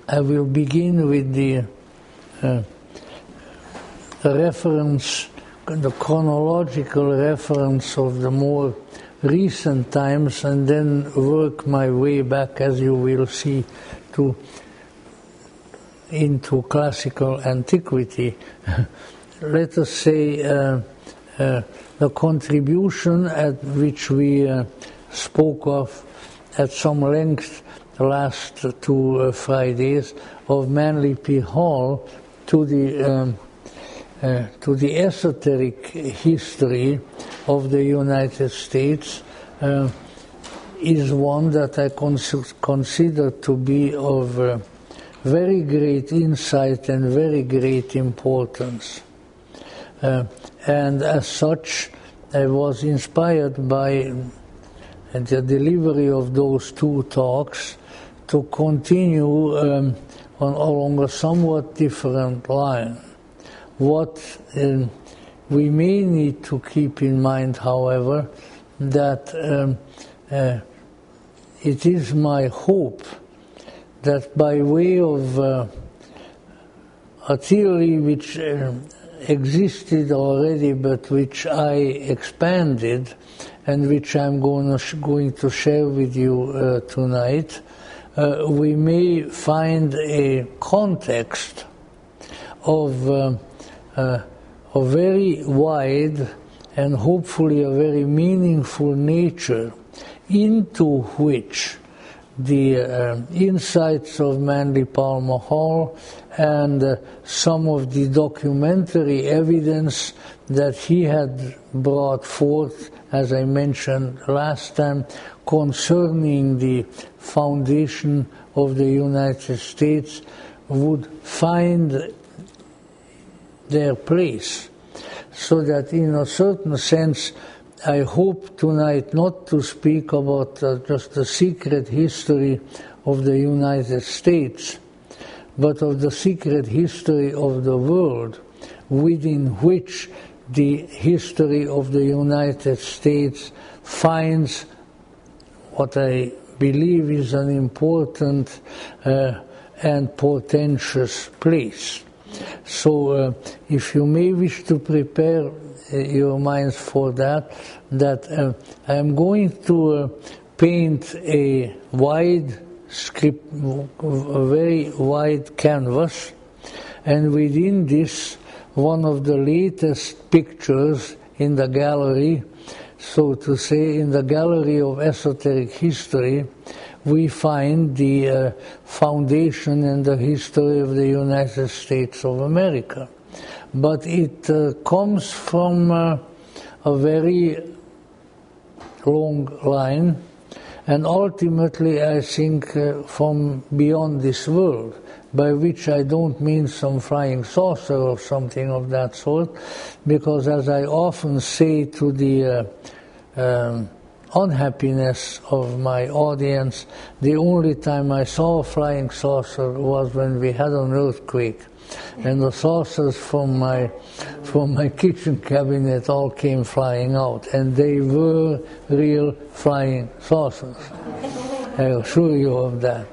I will begin with the reference, the chronological reference of the more recent times, and then work my way back, as you will see, into classical antiquity. Let us say the contribution at which we spoke of at some length the last two Fridays of Manly P. Hall to the esoteric history of the United States is one that I consider to be of very great insight and very great importance. And as such, I was inspired by the delivery of those two talks to continue along a somewhat different line. What we may need to keep in mind, however, that it is my hope that by way of a theory which existed already but which I expanded and which I'm going to share with you tonight, we may find a context of a very wide and hopefully a very meaningful nature into which the insights of Manly Palmer Hall and some of the documentary evidence that he had brought forth, as I mentioned last time, concerning the foundation of the United States would find their place. So that in a certain sense, I hope tonight not to speak about just the secret history of the United States, but of the secret history of the world, within which the history of the United States finds what I believe is an important and portentous place. So if you may wish to prepare your minds for that I am going to paint a wide script, a very wide canvas, and within this, one of the latest pictures in the gallery, so to say, in the gallery of esoteric history, we find the foundation and the history of the United States of America. But it comes from a very long line, and ultimately I think from beyond this world, by which I don't mean some flying saucer or something of that sort, because as I often say to the unhappiness of my audience, the only time I saw a flying saucer was when we had an earthquake, and the saucers from my kitchen cabinet all came flying out, and they were real flying saucers. I assure you of that.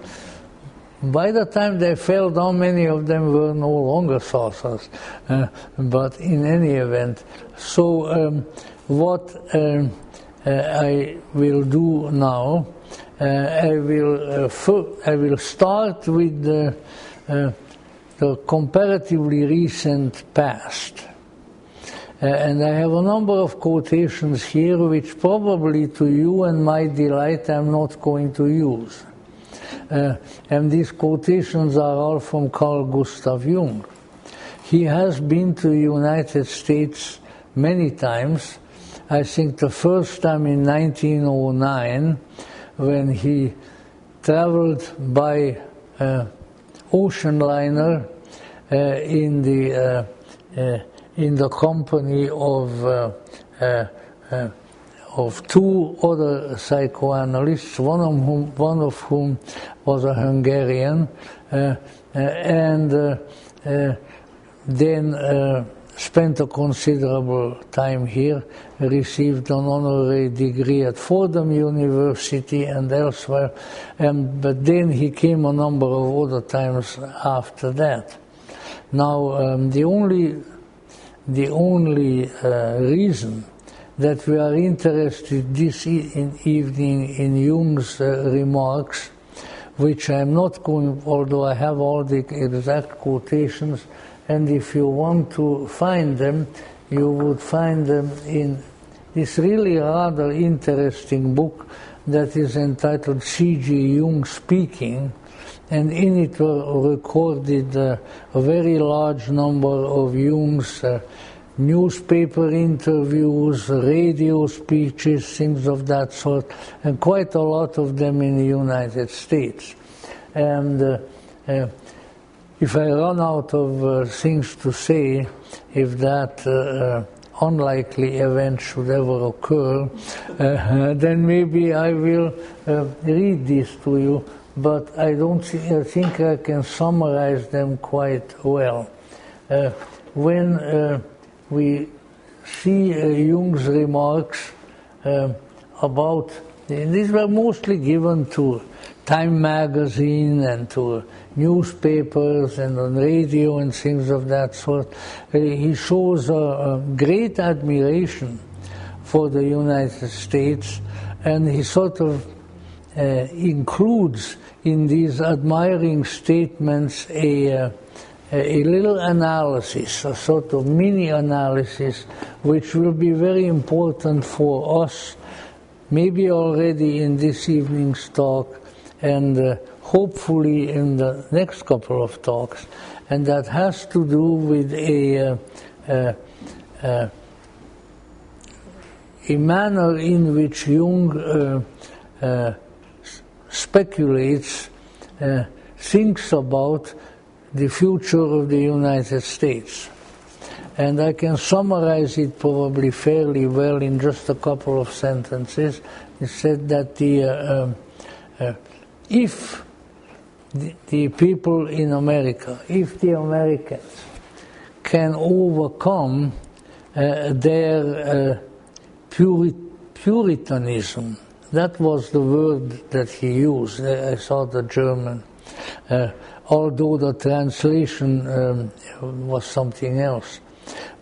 By the time they fell down, many of them were no longer saucers, but in any event. So what I will do now, I will start with the comparatively recent past. And I have a number of quotations here which probably to you and my delight I'm not going to use. And these quotations are all from Carl Gustav Jung. He has been to the United States many times. I think the first time in 1909 when he traveled by ocean liner in the company of two other psychoanalysts, one of whom was a Hungarian, and then spent a considerable time here, received an honorary degree at Fordham University and elsewhere, but then he came a number of other times after that. Now, the only reason that we are interested this evening in Jung's remarks, which I'm not going, although I have all the exact quotations, and if you want to find them, you would find them in this really rather interesting book that is entitled C.G. Jung Speaking, and in it were recorded a very large number of Jung's newspaper interviews, radio speeches, things of that sort, and quite a lot of them in the United States. And if I run out of things to say, if that unlikely event should ever occur, then maybe I will read these to you, but I think I can summarize them quite well. When we see Jung's remarks about, these were mostly given to Time magazine and to newspapers and on radio and things of that sort. He shows a great admiration for the United States, and he sort of includes in these admiring statements a little analysis, a sort of mini analysis, which will be very important for us, maybe already in this evening's talk, and hopefully in the next couple of talks, and that has to do with a manner in which Jung speculates, thinks about the future of the United States. And I can summarize it probably fairly well in just a couple of sentences. He said that if the people in America, if the Americans can overcome their Puritanism, that was the word that he used. I saw the German, although the translation was something else.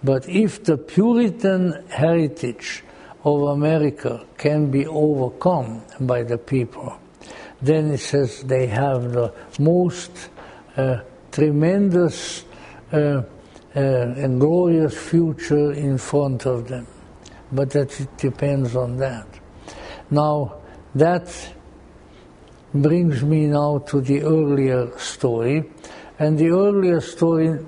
But if the Puritan heritage of America can be overcome by the people, then it says they have the most tremendous and glorious future in front of them. But that it depends on that. Now, that brings me now to the earlier story. And the earlier story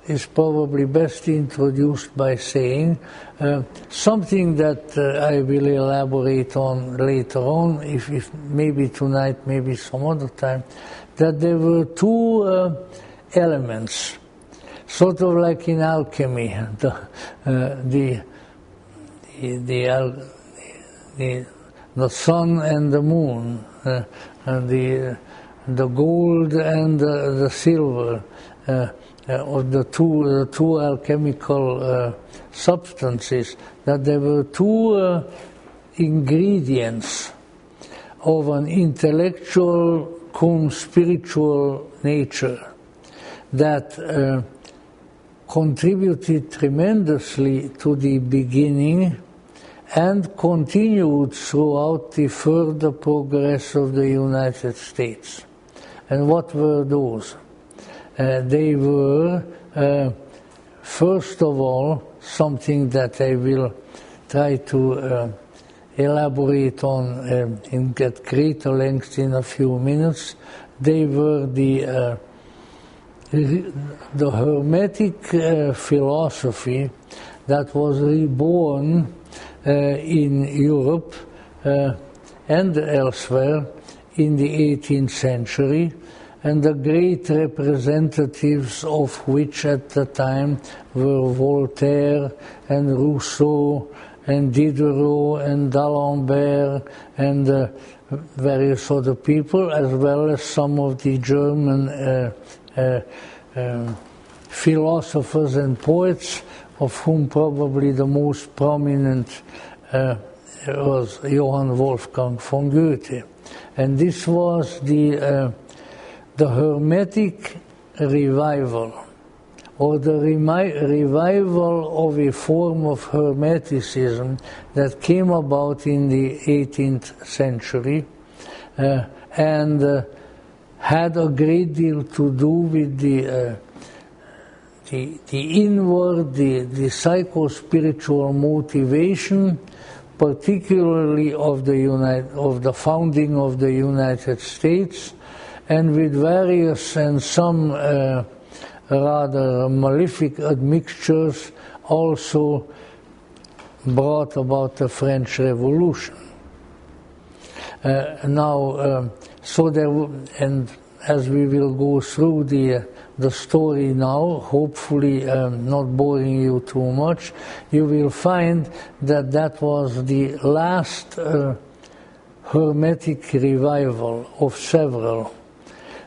is probably best introduced by saying something that I will elaborate on later on, if maybe tonight, maybe some other time, that there were two elements, sort of like in alchemy, the sun and the moon, and the gold and the silver, of the two alchemical substances, that there were two ingredients of an intellectual cum spiritual nature that contributed tremendously to the beginning and continued throughout the further progress of the United States. And what were those? They were, first of all, something that I will try to elaborate on in get greater length in a few minutes. They were the Hermetic philosophy that was reborn in Europe and elsewhere in the 18th century, and the great representatives of which at the time were Voltaire and Rousseau and Diderot and D'Alembert and various other people, as well as some of the German philosophers and poets, of whom probably the most prominent was Johann Wolfgang von Goethe. And this was the Hermetic revival, or the revival of a form of Hermeticism that came about in the 18th century and had a great deal to do with the inward, the psycho-spiritual motivation, particularly of the founding of the United States, and with various and some rather malefic admixtures also brought about the French Revolution. And as we will go through the story now, hopefully not boring you too much, you will find that that was the last Hermetic revival of several.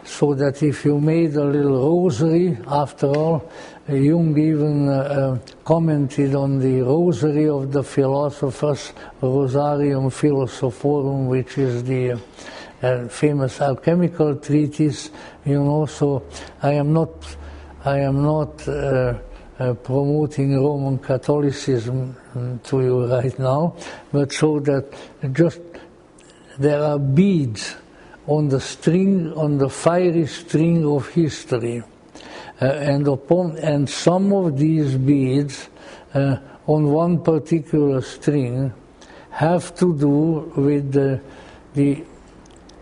So that if you made a little rosary, after all, Jung even commented on the rosary of the philosophers, Rosarium Philosophorum, which is the famous alchemical treatise, so I am not promoting Roman Catholicism to you right now, but so that just there are beads on the fiery string of history, and some of these beads on one particular string have to do with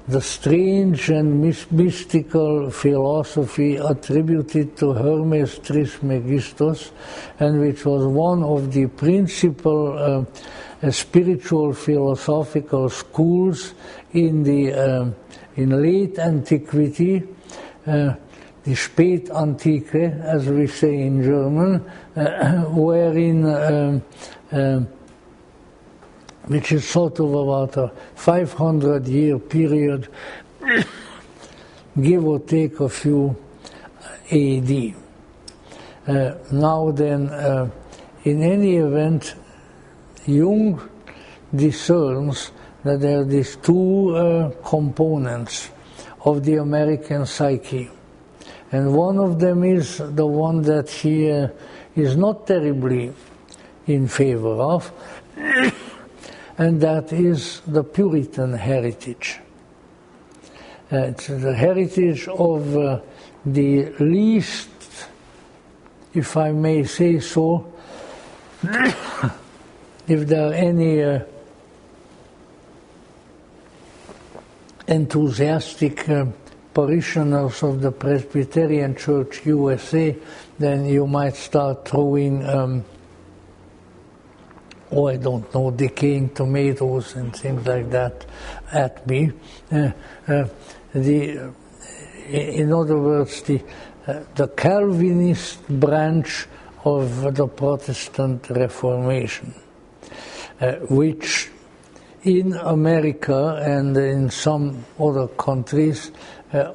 the strange and mystical philosophy attributed to Hermes Trismegistus, and which was one of the principal spiritual philosophical schools in late antiquity, the Spätantike, as we say in German, wherein which is sort of about a 500-year period, give or take a few AD. Now then, in any event, Jung discerns that there are these two components of the American psyche. And one of them is the one that he is not terribly in favor of, and that is the Puritan heritage. It's the heritage of the least, if I may say so, if there are any enthusiastic parishioners of the Presbyterian Church USA, then you might start throwing I don't know, decaying tomatoes and things like that at me. In other words, the Calvinist branch of the Protestant Reformation, which in America and in some other countries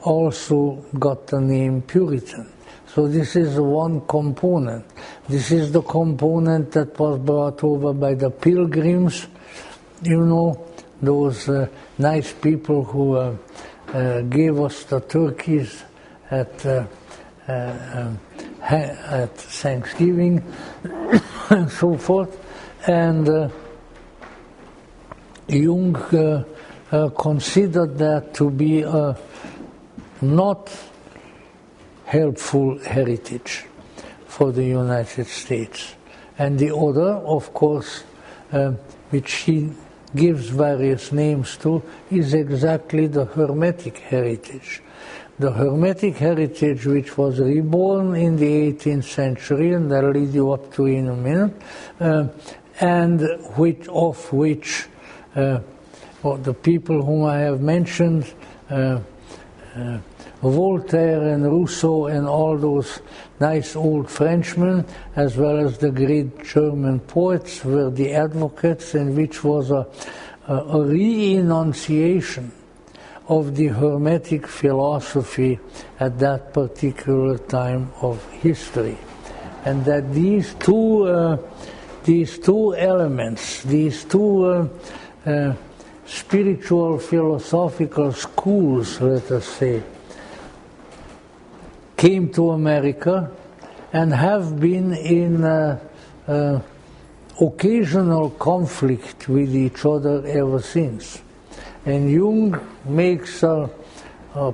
also got the name Puritan. So this is one component. This is the component that was brought over by the Pilgrims, those nice people who gave us the turkeys at Thanksgiving and so forth. And Jung considered that to be a not helpful heritage for the United States. And the other, of course, which he gives various names to, is exactly the Hermetic heritage. The Hermetic heritage, which was reborn in the 18th century, and I'll lead you up to in a minute, and of which the people whom I have mentioned, Voltaire and Rousseau and all those nice old Frenchmen, as well as the great German poets, were the advocates, and which was a re-enunciation of the Hermetic philosophy at that particular time of history. And that these two elements, these two spiritual philosophical schools, let us say, came to America and have been in occasional conflict with each other ever since. And Jung makes a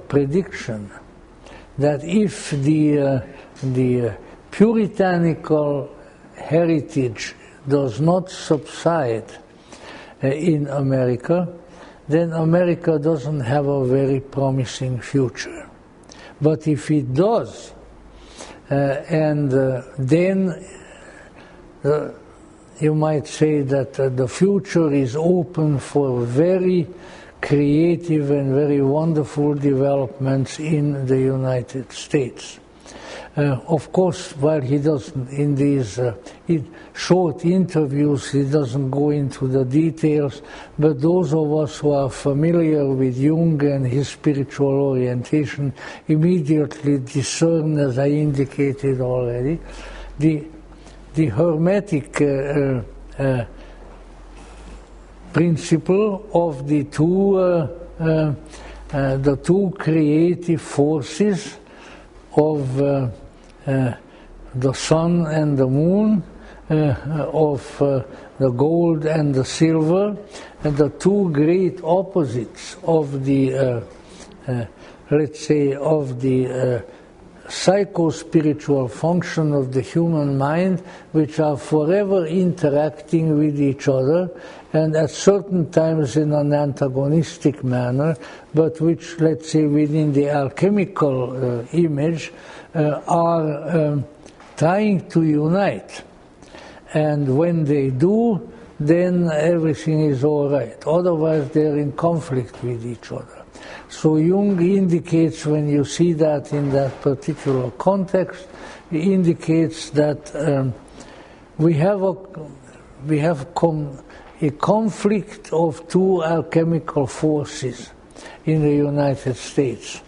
prediction that if the puritanical heritage does not subside in America, then America doesn't have a very promising future. But if it does, then you might say that the future is open for very creative and very wonderful developments in the United States. Of course, while he doesn't, in these short interviews, he doesn't go into the details, but those of us who are familiar with Jung and his spiritual orientation immediately discern, as I indicated already, the Hermetic principle of the two creative forces of the sun and the moon, of the gold and the silver, and the two great opposites of the, let's say, of the psycho-spiritual function of the human mind, which are forever interacting with each other, and at certain times in an antagonistic manner, but which, let's say, within the alchemical image, are trying to unite. And when they do, then everything is all right. Otherwise, they're in conflict with each other. So Jung indicates, when you see that in that particular context, he indicates that we have a conflict of two alchemical forces in the United States,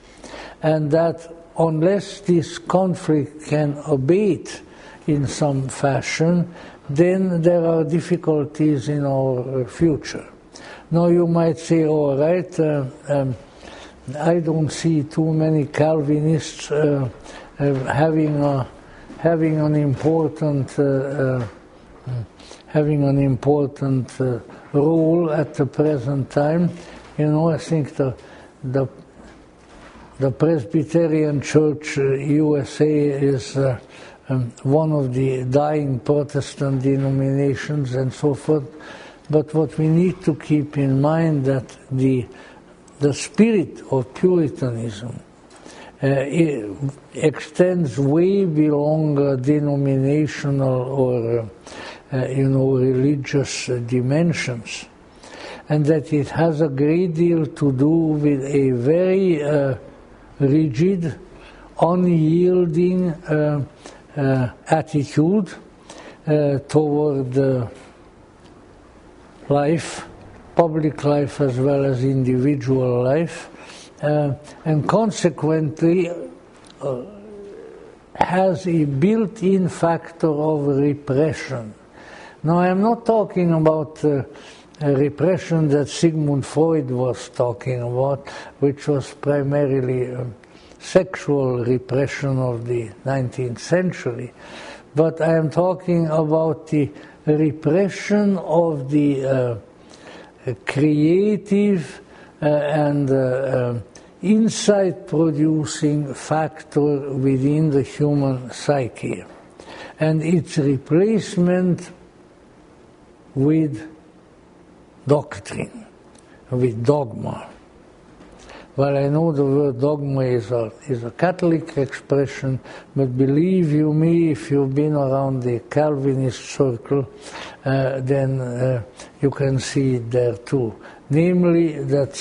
and that unless this conflict can abate in some fashion, then there are difficulties in our future. Now you might say, all right, I don't see too many Calvinists having an important role at the present time. You know, I think the Presbyterian Church USA is one of the dying Protestant denominations and so forth. But what we need to keep in mind that the spirit of Puritanism extends way beyond denominational or religious dimensions, and that it has a great deal to do with a very rigid, unyielding attitude toward life, public life as well as individual life, and consequently has a built-in factor of repression. Now, I'm not talking about repression that Sigmund Freud was talking about, which was primarily sexual repression of the 19th century, but I am talking about the repression of the creative and insight-producing factor within the human psyche, and its replacement with doctrine, with dogma. Well, I know the word dogma is a Catholic expression, but believe you me, if you've been around the Calvinist circle, then you can see it there too. Namely, that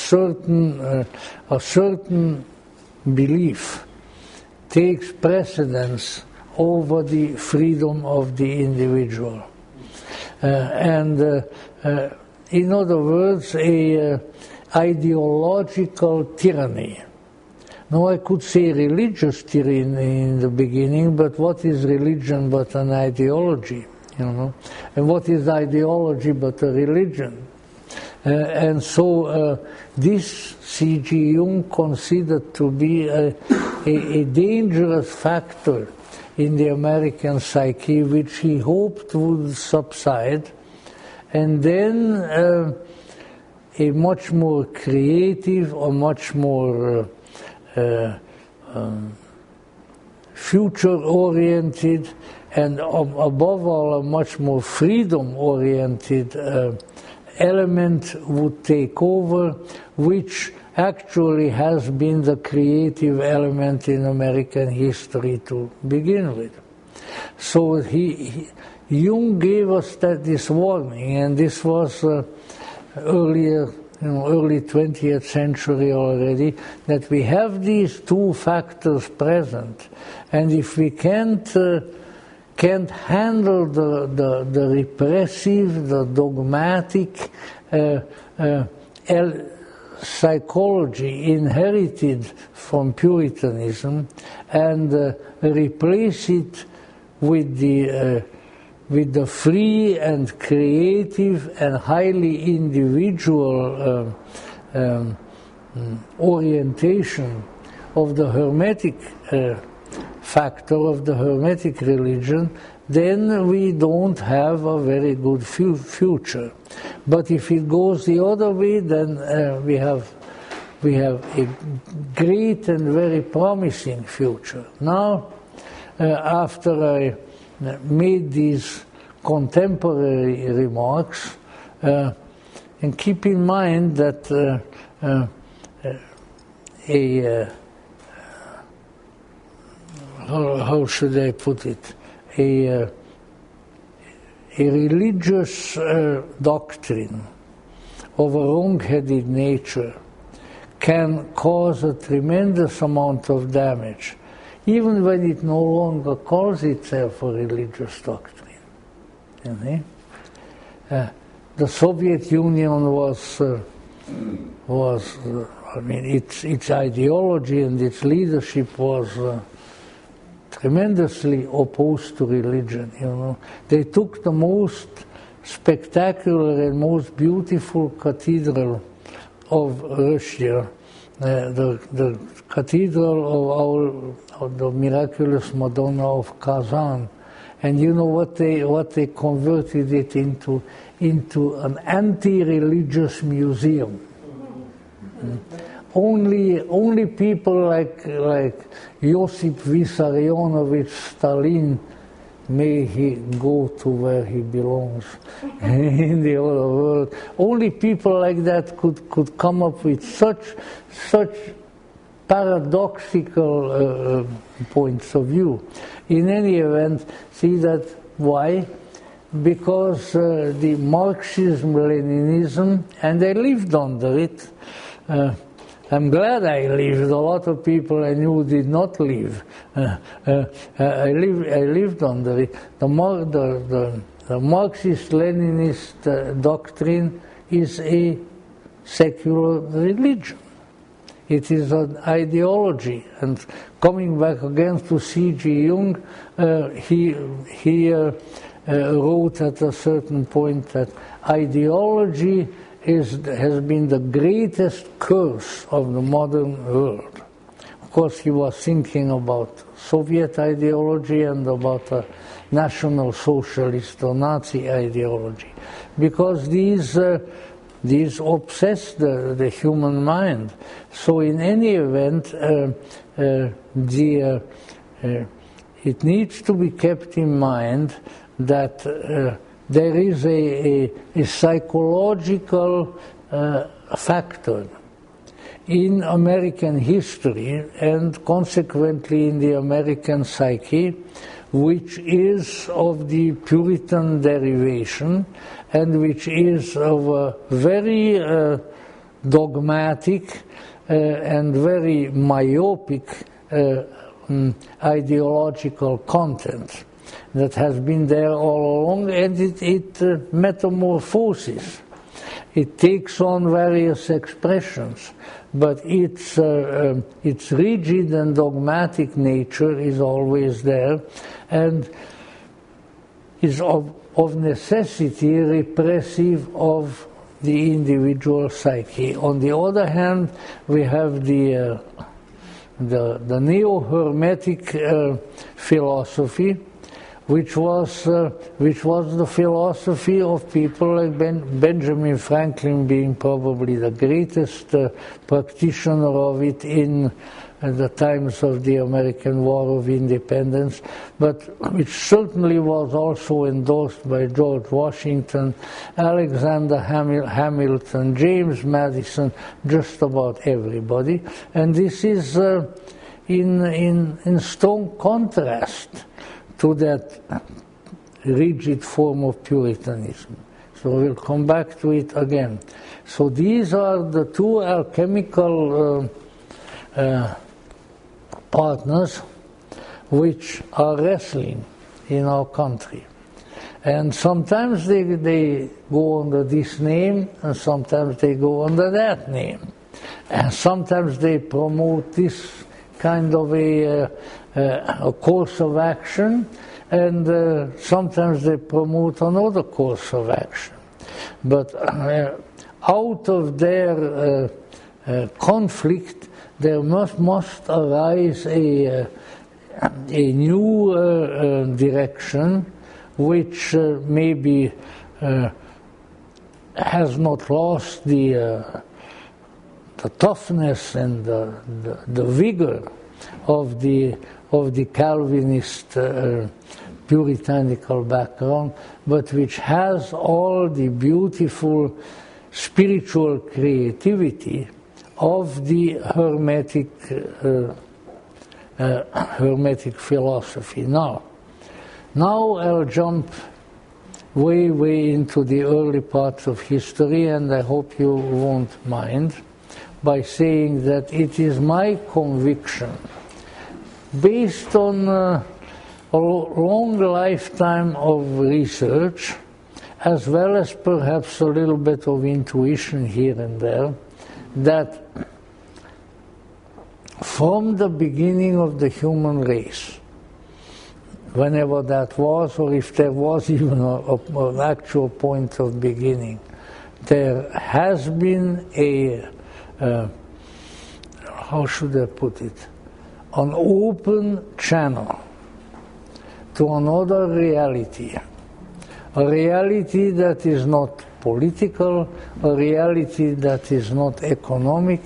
a certain belief takes precedence over the freedom of the individual. In other words, ideological tyranny. Now I could say religious tyranny in the beginning, but what is religion but an ideology, you know? And what is ideology but a religion? And so this C.G. Jung considered to be a dangerous factor in the American psyche, which he hoped would subside, and then a much more creative or much more future-oriented and above all a much more freedom-oriented element would take over, which actually has been the creative element in American history to begin with. So Jung gave us this warning, and this was early 20th century already, that we have these two factors present, and if we can't handle the repressive, the dogmatic psychology inherited from Puritanism and replace it with the free and creative and highly individual orientation of the Hermetic factor of the Hermetic religion, then we don't have a very good future. But if it goes the other way, then we have a great and very promising future. Now, after I made these contemporary remarks, and keep in mind that how should I put it? A religious doctrine of a wrong-headed nature can cause a tremendous amount of damage, even when it no longer calls itself a religious doctrine. You know? The Soviet Union was I mean, its ideology and its leadership was tremendously opposed to religion, you know. They took the most spectacular and most beautiful cathedral of Russia, the cathedral of the miraculous Madonna of Kazan, and you know what they converted it into an anti-religious museum. Only people like Josip Vissarionovich Stalin may he go to where he belongs in the other world. Only people like that could come up with such paradoxical points of view. In any event, see that why? Because the Marxism-Leninism, and I lived under it. I'm glad I lived. A lot of people I knew did not live. I lived under it. The Marxist-Leninist doctrine is a secular religion. It is an ideology. And coming back again to C.G. Jung, he wrote at a certain point that ideology has been the greatest curse of the modern world. Of course, he was thinking about Soviet ideology and about a National Socialist or Nazi ideology, because these obsess the human mind. So in any event, it needs to be kept in mind that there is a psychological factor in American history and consequently in the American psyche, which is of the Puritan derivation and which is of a very dogmatic and very myopic ideological content that has been there all along, and it metamorphoses it takes on various expressions, but its rigid and dogmatic nature is always there, and is of necessity repressive of the individual psyche. On the other hand, we have the neo-Hermetic philosophy, which was the philosophy of people like Benjamin Franklin, being probably the greatest practitioner of it in the times of the American War of Independence, but which certainly was also endorsed by George Washington, Alexander Hamilton, James Madison, just about everybody. And this is in strong contrast to that rigid form of Puritanism. So we'll come back to it again. So these are the two alchemical partners which are wrestling in our country. And sometimes they go under this name, and sometimes they go under that name. And sometimes they promote this kind of a course of action, and sometimes they promote another course of action. But out of their conflict, there must arise a new direction, which maybe has not lost the toughness and the vigor of the Calvinist puritanical background, but which has all the beautiful spiritual creativity of the Hermetic philosophy. Now I'll jump way into the early parts of history, and I hope you won't mind, by saying that it is my conviction, based on a long lifetime of research, as well as perhaps a little bit of intuition here and there, that from the beginning of the human race, whenever that was, or if there was even an actual point of beginning, there has been how should I put it, an open channel to another reality, a reality that is not political, a reality that is not economic,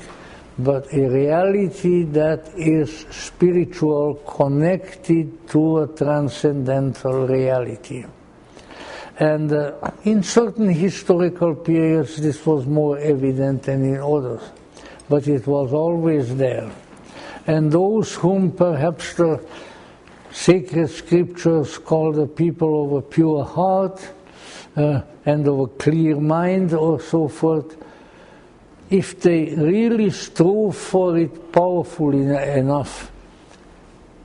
but a reality that is spiritual, connected to a transcendental reality. And in certain historical periods this was more evident than in others, but it was always there. And those whom perhaps the sacred scriptures call the people of a pure heart and of a clear mind or so forth, if they really strove for it powerfully enough,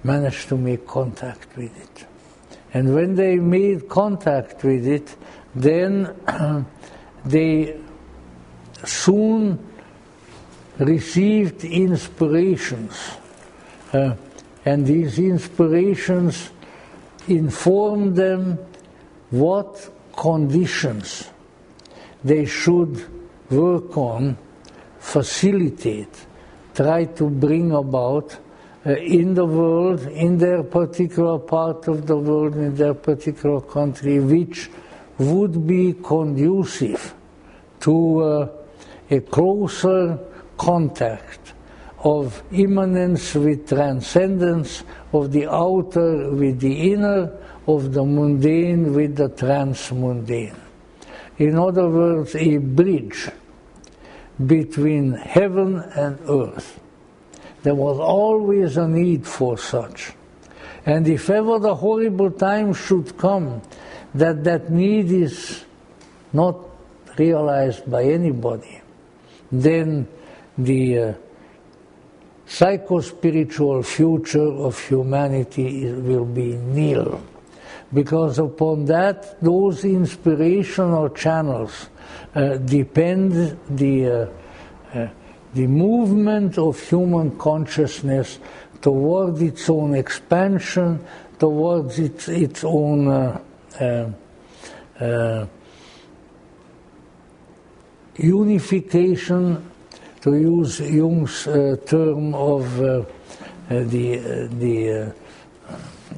managed to make contact with it. And when they made contact with it, then they soon received inspirations. And these inspirations informed them what conditions they should work on, facilitate, try to bring about in the world, in their particular part of the world, in their particular country, which would be conducive to a closer contact of immanence with transcendence, of the outer with the inner, of the mundane with the transmundane. In other words, a bridge between heaven and earth. There was always a need for such. And if ever the horrible time should come that that need is not realized by anybody, then the psycho-spiritual future of humanity will be nil. because upon that, those inspirational channels depend the movement of human consciousness towards its own expansion, towards its own unification, to use Jung's term of the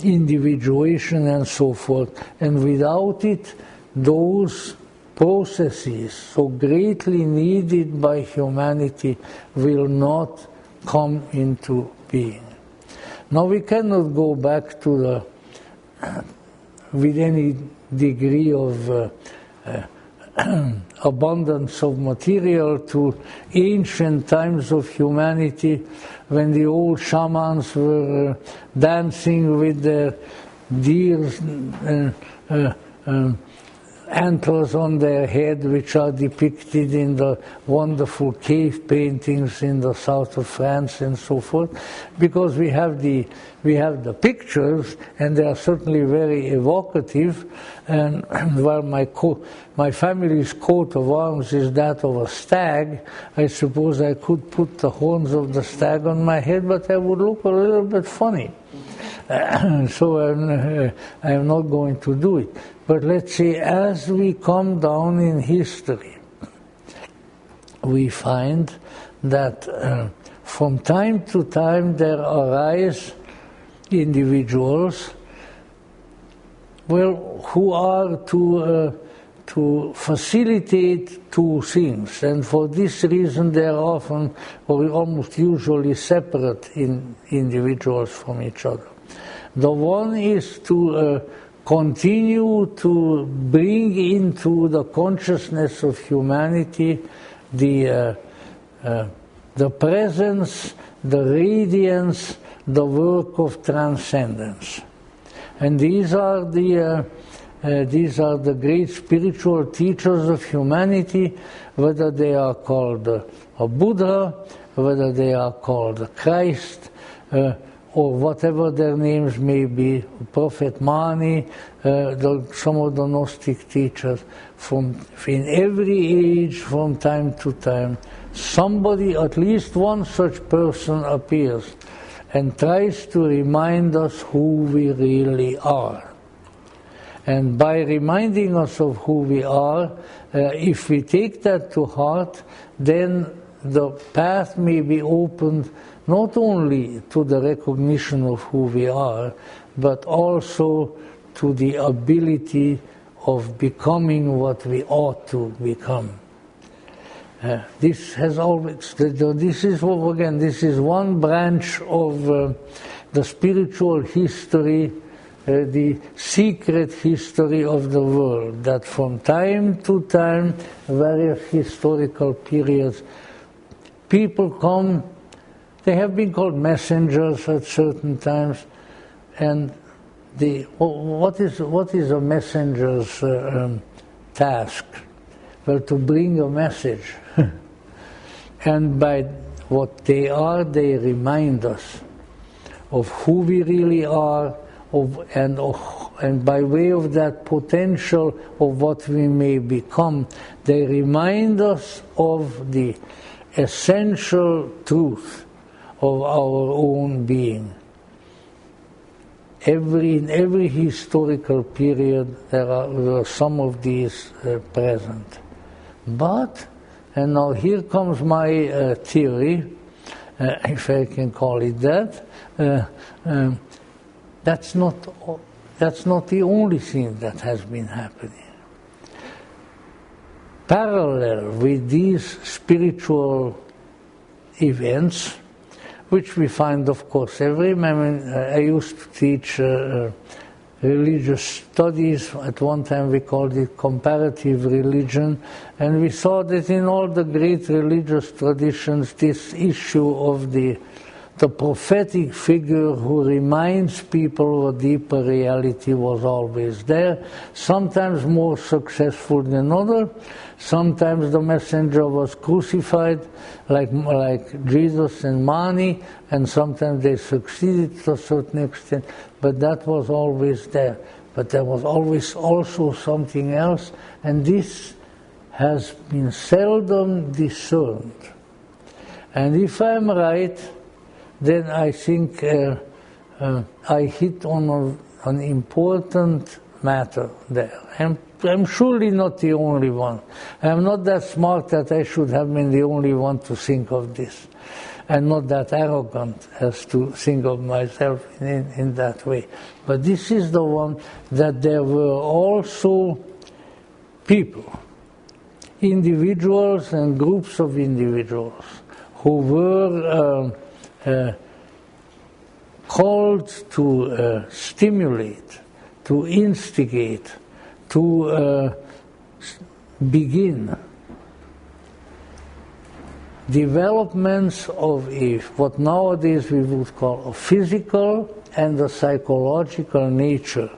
individuation and so forth. And without it, those processes so greatly needed by humanity will not come into being. Now we cannot go back to the with any degree of abundance of material to ancient times of humanity, when the old shamans were dancing with their deer's antlers on their head, which are depicted in the wonderful cave paintings in the south of France and so forth, because we have the pictures, and they are certainly very evocative. And while my family's coat of arms is that of a stag, I suppose I could put the horns of the stag on my head, but I would look a little bit funny. So I am not going to do it. But let's say, as we come down in history, we find that from time to time there arise individuals, who are to facilitate two things, and for this reason they are often, or almost usually, separate individuals from each other. The one is to continue to bring into the consciousness of humanity the presence, the radiance, the work of transcendence. And these are the great spiritual teachers of humanity, whether they are called a Buddha, whether they are called Christ, or whatever their names may be, Prophet Mani, some of the Gnostic teachers. In every age, from time to time, somebody, at least one such person, appears and tries to remind us who we really are. And by reminding us of who we are, if we take that to heart, then the path may be opened not only to the recognition of who we are, but also to the ability of becoming what we ought to become. This has always, this is one branch of the spiritual history, the secret history of the world, that from time to time, various historical periods, people come. They have been called messengers at certain times, and what is a messenger's task? Well, to bring a message, and by what they are, they remind us of who we really are, and by way of that potential of what we may become, they remind us of the essential truth of our own being. In every historical period there are some of these present. But, and now here comes my theory, if I can call it that, that's not the only thing that has been happening. Parallel with these spiritual events, which we find, of course, I used to teach religious studies. At one time we called it comparative religion, and we saw that in all the great religious traditions, this issue of the prophetic figure who reminds people of a deeper reality was always there, sometimes more successful than others. Sometimes the messenger was crucified, like Jesus and Mani, and sometimes they succeeded to a certain extent, but that was always there. but there was always also something else, and this has been seldom discerned. And if I'm right, then I think I hit on an important matter there. I'm surely not the only one. I'm not that smart that I should have been the only one to think of this, and not that arrogant as to think of myself in that way. But this is the one, that there were also people, individuals and groups of individuals, who were called to stimulate, to instigate, to begin developments of what nowadays we would call a physical and a psychological nature,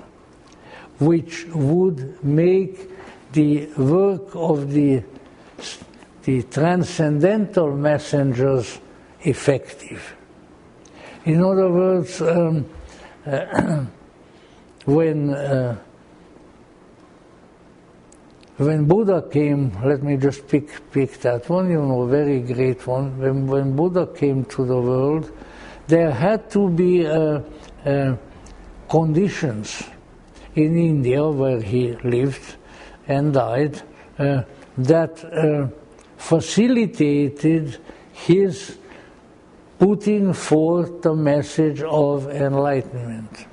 which would make the work of the transcendental messengers effective. In other words, when Buddha came, let me just pick that one, very great one. When Buddha came to the world, there had to be conditions in India, where he lived and died, that facilitated his putting forth the message of enlightenment.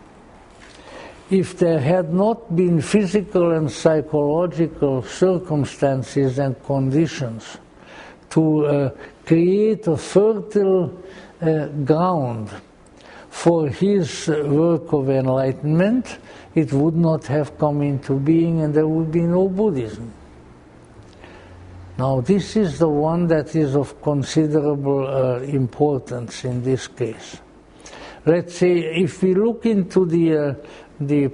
If there had not been physical and psychological circumstances and conditions to create a fertile ground for his work of enlightenment, it would not have come into being, and there would be no Buddhism. Now, this is the one that is of considerable importance in this case. Let's say, if we look into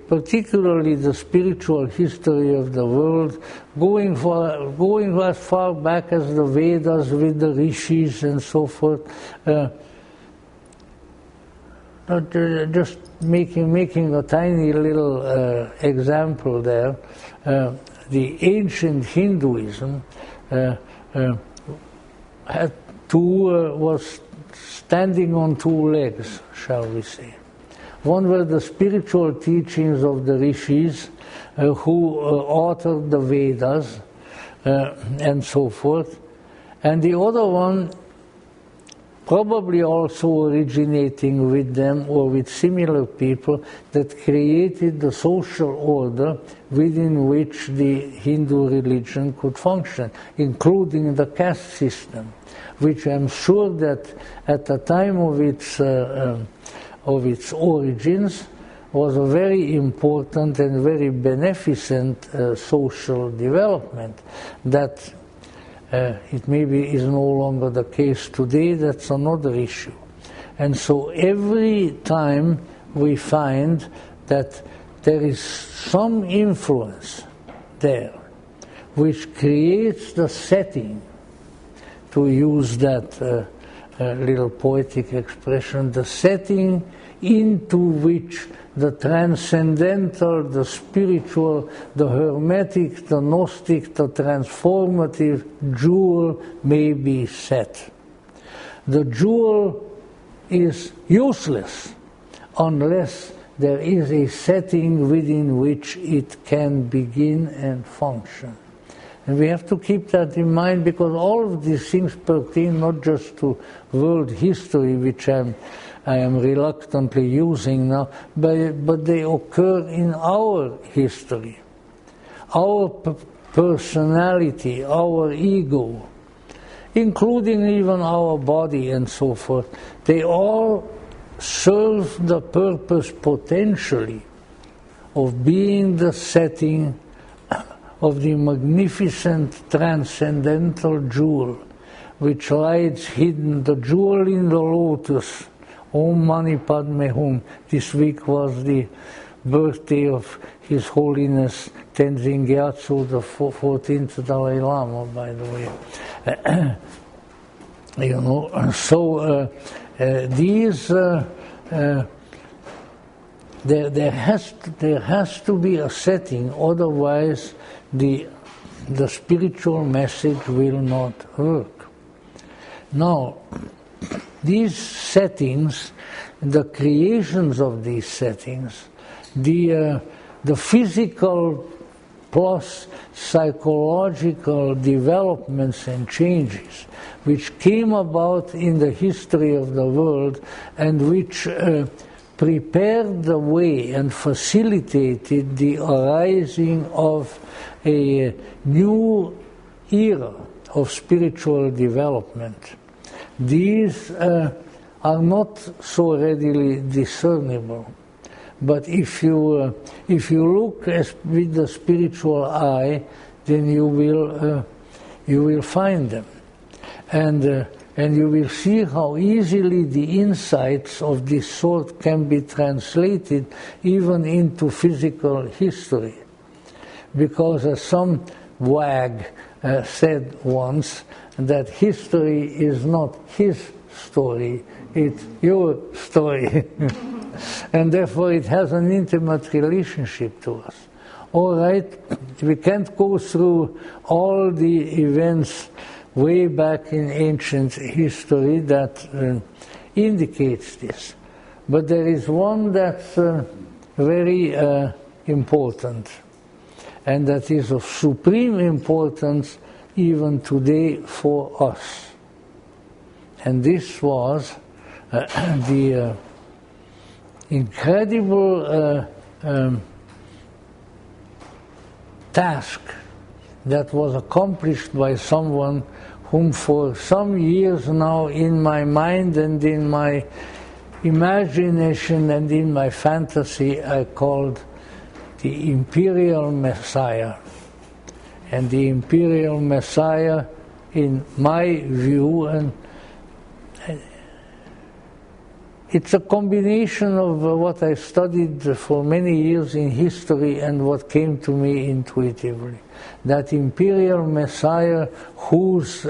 particularly the spiritual history of the world, going as far back as the Vedas with the rishis and so forth, just making a tiny little example there, the ancient Hinduism was standing on two legs, shall we say. One were the spiritual teachings of the rishis, who authored the Vedas and so forth, and the other one, probably also originating with them or with similar people, that created the social order within which the Hindu religion could function, including the caste system, which I'm sure that at the time of its origins was a very important and very beneficent social development. That it maybe is no longer the case today, that's another issue. And so every time we find that there is some influence there which creates the setting, to use that little poetic expression, the setting into which the transcendental, the spiritual, the hermetic, the Gnostic, the transformative jewel may be set. The jewel is useless unless there is a setting within which it can begin and function. And we have to keep that in mind, because all of these things pertain not just to world history, which I am reluctantly using now, but they occur in our history, our personality, our ego, including even our body and so forth. They all serve the purpose potentially of being the setting of the magnificent transcendental jewel which lies hidden, the jewel in the lotus. Om Mani Padme Hum. This week was the birthday of His Holiness Tenzin Gyatso, the 14th Dalai Lama, by the way. So these there has to be a setting, otherwise the spiritual message will not work. Now, these settings, the creations of these settings, the physical plus psychological developments and changes which came about in the history of the world and which prepared the way and facilitated the arising of a new era of spiritual development. These are not so readily discernible. But if you look with the spiritual eye, then you will find them, and you will see how easily the insights of this sort can be translated even into physical history. Because as some wag said once, that history is not his story, it's your story. And therefore it has an intimate relationship to us. All right, we can't go through all the events way back in ancient history that indicates this. But there is one that's very important, and that is of supreme importance even today for us. And this was the incredible task that was accomplished by someone whom for some years now in my mind and in my imagination and in my fantasy I called the Imperial Messiah. And the Imperial Messiah, in my view, and it's a combination of what I studied for many years in history and what came to me intuitively. That Imperial Messiah whose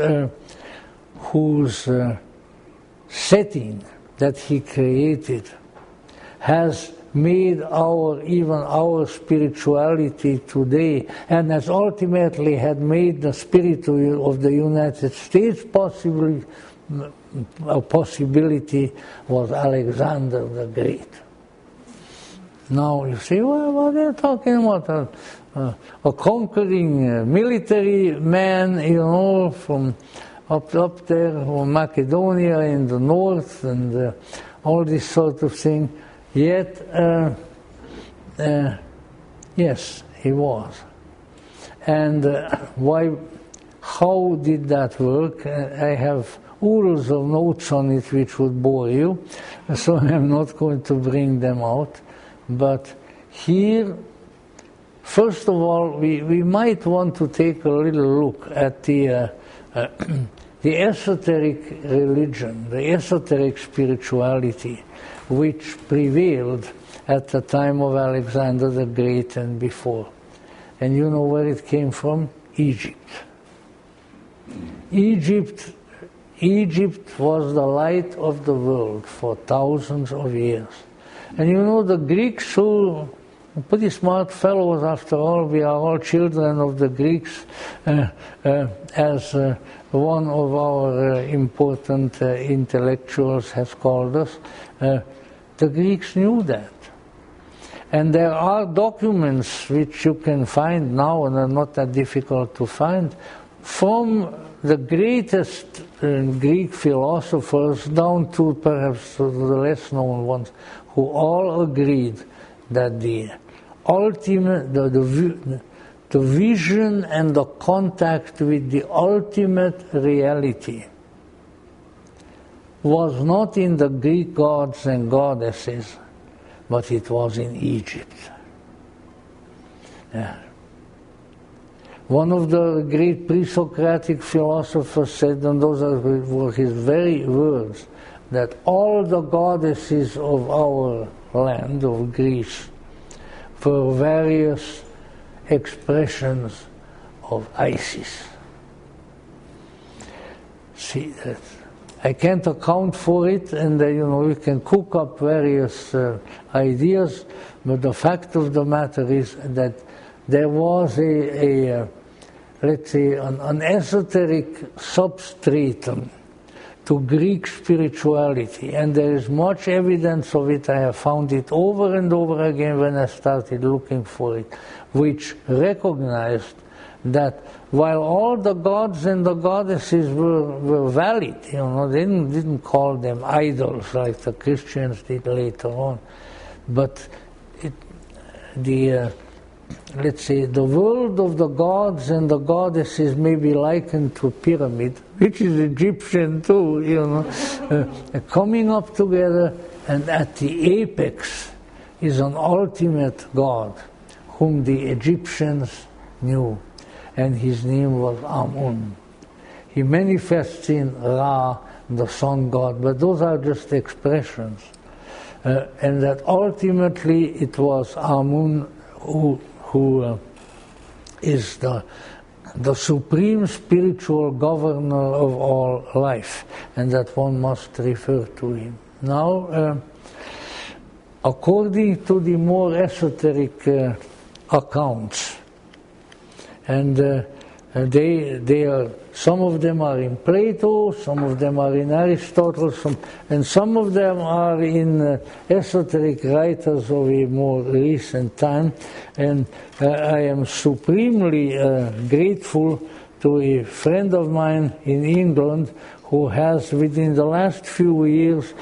setting that he created has made even our spirituality today, and has ultimately had made the spirit of the United States possibly a possibility was Alexander the Great. Now you say, well, what are you talking about? A conquering military man, from up there, from Macedonia in the north, and all this sort of thing. Yet, yes, he was. And how did that work? I have oodles of notes on it which would bore you, so I'm not going to bring them out. But here, first of all, we might want to take a little look at the esoteric religion, the esoteric spirituality, which prevailed at the time of Alexander the Great and before. And you know where it came from? Egypt. Egypt was the light of the world for thousands of years. And you know, the Greeks, who pretty smart fellows after all, we are all children of the Greeks, as one of our important intellectuals has called us. The Greeks knew that. And there are documents which you can find now, and are not that difficult to find, from the greatest Greek philosophers down to perhaps the less known ones, who all agreed that the ultimate, the vision and the contact with the ultimate reality was not in the Greek gods and goddesses, but it was in Egypt. Yeah. One of the great pre-Socratic philosophers said, and those were his very words, that all the goddesses of our land, of Greece, were various expressions of Isis. See that? I can't account for it, and you can cook up various ideas, But the fact of the matter is that there was let's say, an esoteric substratum to Greek spirituality, and there is much evidence of it. I have found it over and over again when I started looking for it, which recognized that while all the gods and the goddesses were valid, they didn't call them idols like the Christians did later on, but let's say the world of the gods and the goddesses may be likened to a pyramid, which is Egyptian too, coming up together, and at the apex is an ultimate God whom the Egyptians knew, and his name was Amun. He manifests in Ra, the sun god, but those are just expressions. And that ultimately it was Amun who is the supreme spiritual governor of all life, and that one must refer to him. Now, according to the more esoteric accounts, and they are, some of them are in Plato, some of them are in Aristotle, and some of them are in esoteric writers of a more recent time. And I am supremely grateful to a friend of mine in England who has, within the last few years,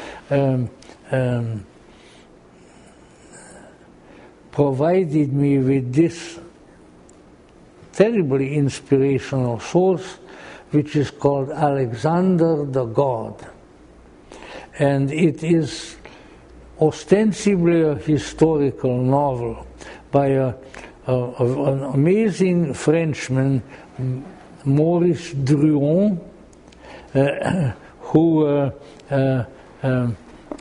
provided me with this terribly inspirational source, which is called Alexander the God. And it is ostensibly a historical novel by an amazing Frenchman, Maurice Druon, who a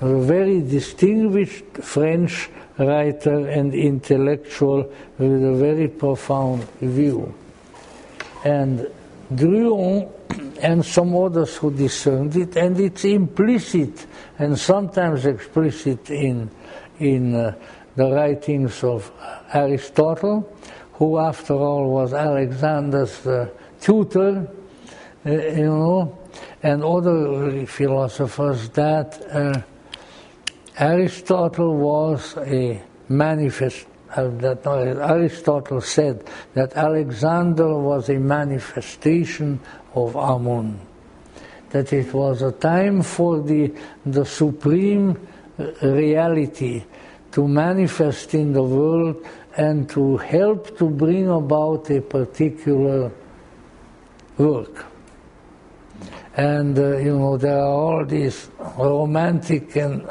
very distinguished French writer and intellectual with a very profound view. And Druon and some others who discerned it, and it's implicit and sometimes explicit in the writings of Aristotle, who after all was Alexander's tutor, and other philosophers, that Aristotle was a manifest. Aristotle said that Alexander was a manifestation of Amun, that it was a time for the supreme reality to manifest in the world and to help to bring about a particular work. And there are all these romantic and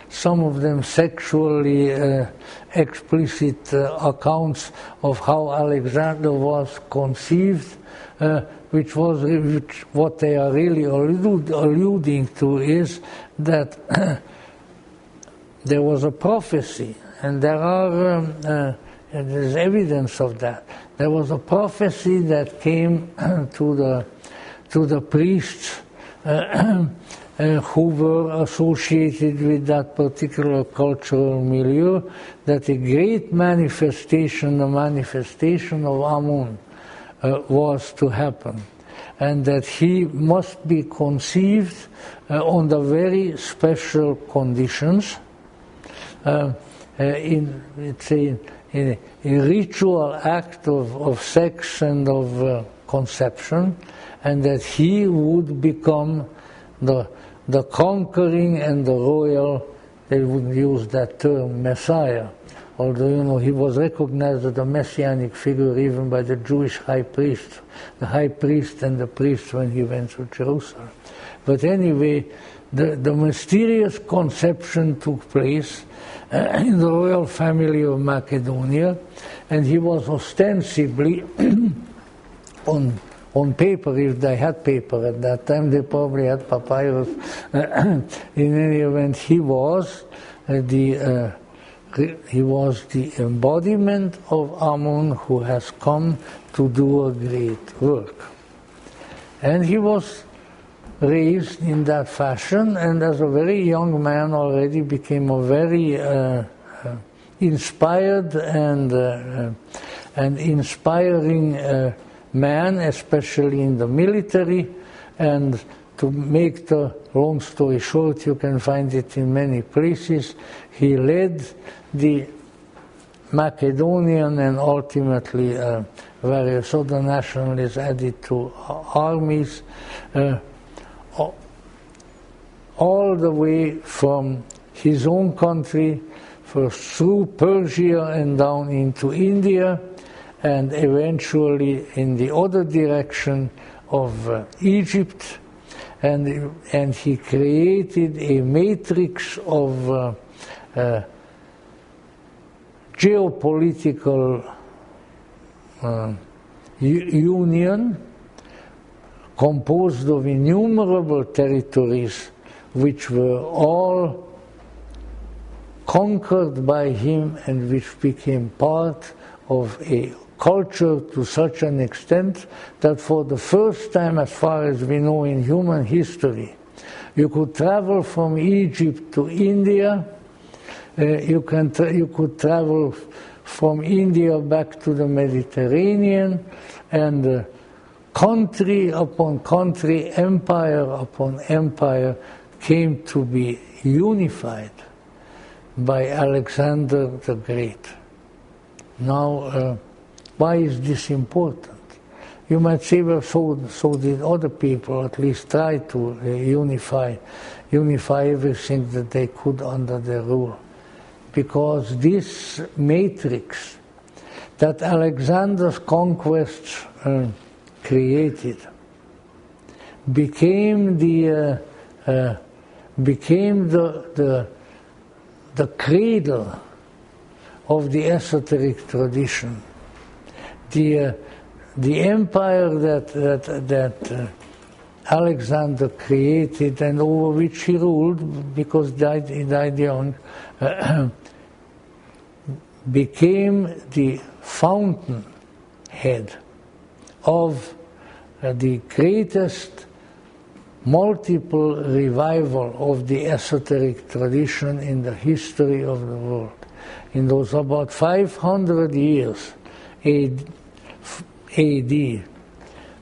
some of them sexually explicit accounts of how Alexander was conceived, which what they are really alluding to is that there was a prophecy, and there's evidence of that. There was a prophecy that came to the priests who were associated with that particular cultural milieu, that a great manifestation, the manifestation of Amun, was to happen, and that he must be conceived under very special conditions, in a ritual act of sex and of conception, and that he would become the conquering and the royal, they would use that term, Messiah. Although, he was recognized as a messianic figure even by the Jewish high priest, the high priest and the priest when he went to Jerusalem. But anyway, the mysterious conception took place in the royal family of Macedonia, and he was ostensibly on paper, if they had paper at that time, they probably had papyrus. In any event, he was the embodiment of Amun who has come to do a great work. And he was raised in that fashion, and as a very young man already became a very inspired and inspiring man, especially in the military. And to make the long story short, you can find it in many places. He led the Macedonian and ultimately various other nationalists added to armies, all the way from his own country, first through Persia and down into India, and eventually in the other direction of Egypt, and he created a matrix of geopolitical union composed of innumerable territories which were all conquered by him and which became part of a culture to such an extent that for the first time, as far as we know in human history, you could travel from Egypt to India. You could travel from India back to the Mediterranean, and country upon country, empire upon empire came to be unified by Alexander the Great. Now, why is this important? You might say, well, so did other people at least try to unify everything that they could under their rule. Because this matrix that Alexander's conquests created became the cradle of the esoteric tradition. The empire that Alexander created and over which he ruled, because he died young, became the fountainhead of the greatest multiple revival of the esoteric tradition in the history of the world. In those about 500 years AD,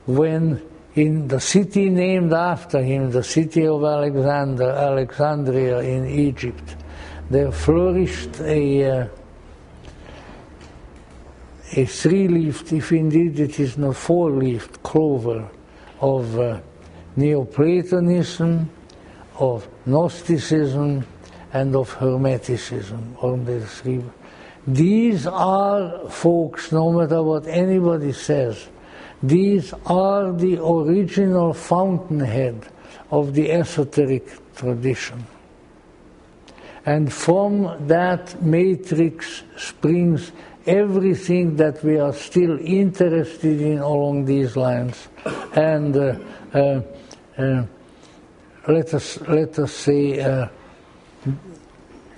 when in the city named after him, the city of Alexandria in Egypt, there flourished a three-leafed, if indeed it is not four-leafed, clover of Neoplatonism, of Gnosticism, and of Hermeticism. These are, folks, no matter what anybody says, these are the original fountainhead of the esoteric tradition. And from that matrix springs everything that we are still interested in along these lines. And let us say,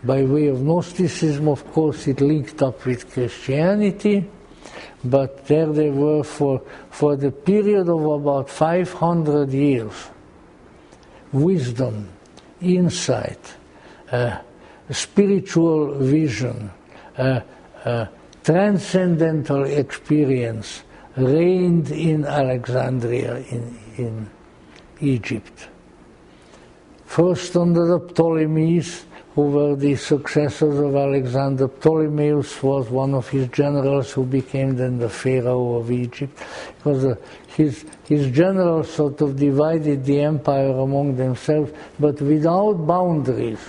by way of Gnosticism, of course, it linked up with Christianity, but there they were for the period of about 500 years. Wisdom, insight, spiritual vision, transcendental experience reigned in Alexandria, in Egypt. First under the Ptolemies, who were the successors of Alexander. Ptolemaeus was one of his generals who became then the Pharaoh of Egypt, because his generals sort of divided the empire among themselves, but without boundaries.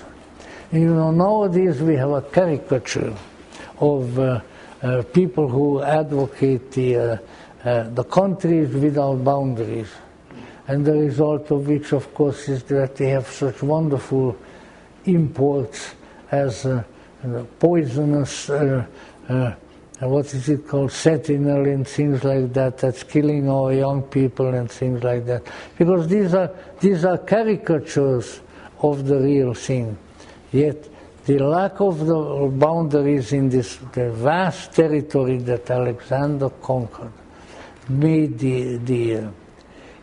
And you know, nowadays we have a caricature of people who advocate the countries without boundaries. And the result of which, of course, is that they have such wonderful imports as poisonous, what is it called, sentinel and things like that, that's killing our young people and things like that. Because these are caricatures of the real thing. Yet the lack of the boundaries in the vast territory that Alexander conquered made the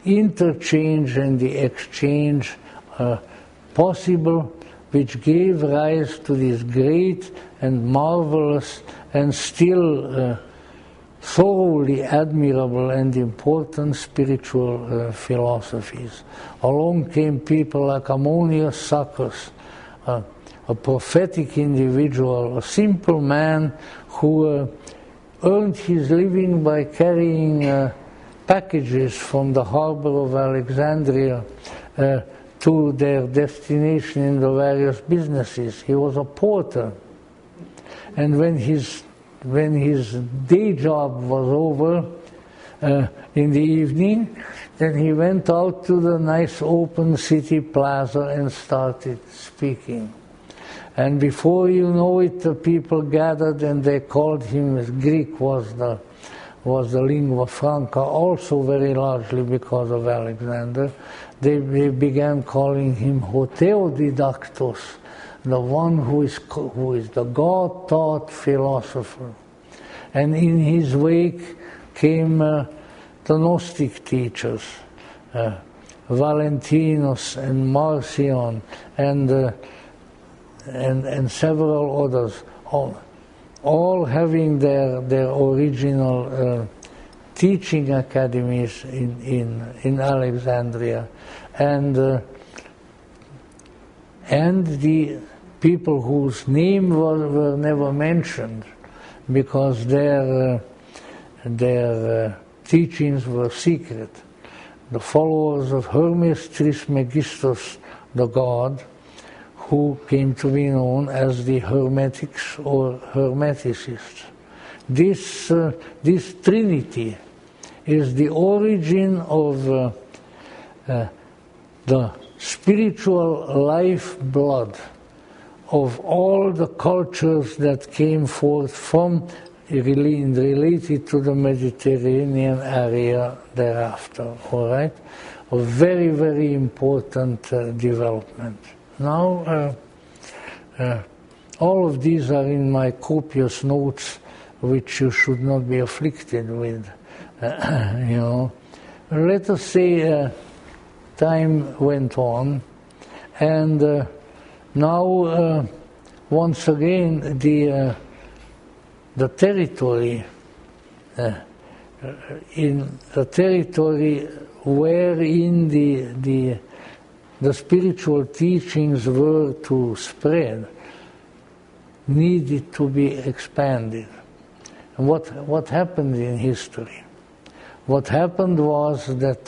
interchange and the exchange possible which gave rise to this great and marvelous and still thoroughly admirable and important spiritual philosophies. Along came people like Ammonius Saccas, a prophetic individual, a simple man who earned his living by carrying packages from the harbor of Alexandria to their destination in the various businesses. He was a porter. And when his day job was over in the evening, then he went out to the nice open city plaza and started speaking. And before you know it, the people gathered and they called him, Greek was the lingua franca, also very largely because of Alexander. They began calling him Hoteodidactos, the one who is the God-taught philosopher. And in his wake came the Gnostic teachers, Valentinus and Marcion and several others, all having their original teaching academies in Alexandria, and the people whose names were never mentioned because their teachings were secret. The followers of Hermes Trismegistus, the god, who came to be known as the Hermetics or Hermeticists. This trinity is the origin of the spiritual lifeblood of all the cultures that came forth from related to the Mediterranean area thereafter. All right, a very, very important development. Now, all of these are in my copious notes, which you should not be afflicted with. You know, let us say time went on, and now once again the territory in the territory wherein the spiritual teachings were to spread needed to be expanded. And what happened in history? What happened was that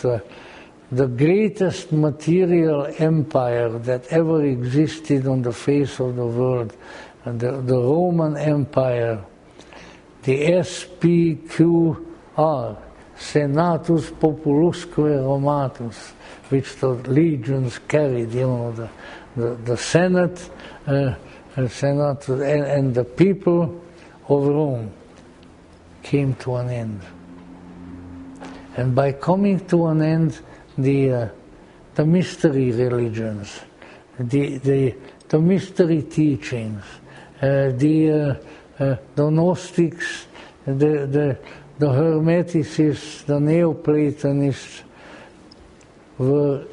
the greatest material empire that ever existed on the face of the world, the Roman Empire, the SPQR, Senatus Populusque Romatus, which the legions carried, you know, the Senate, and the people of Rome came to an end. And by coming to an end, the mystery religions, the mystery teachings, the Gnostics, the Hermeticists, the Neoplatonists were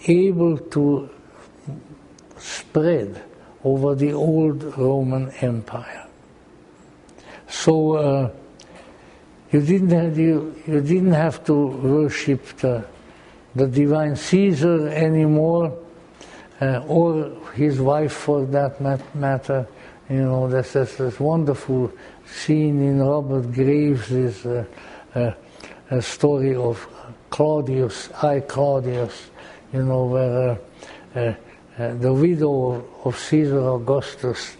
able to spread over the old Roman Empire. So you didn't have to worship the divine Caesar anymore, or his wife for that matter. You know, there's this wonderful scene in Robert Graves' a story of Claudius, Claudius, you know, where the widow of Caesar Augustus,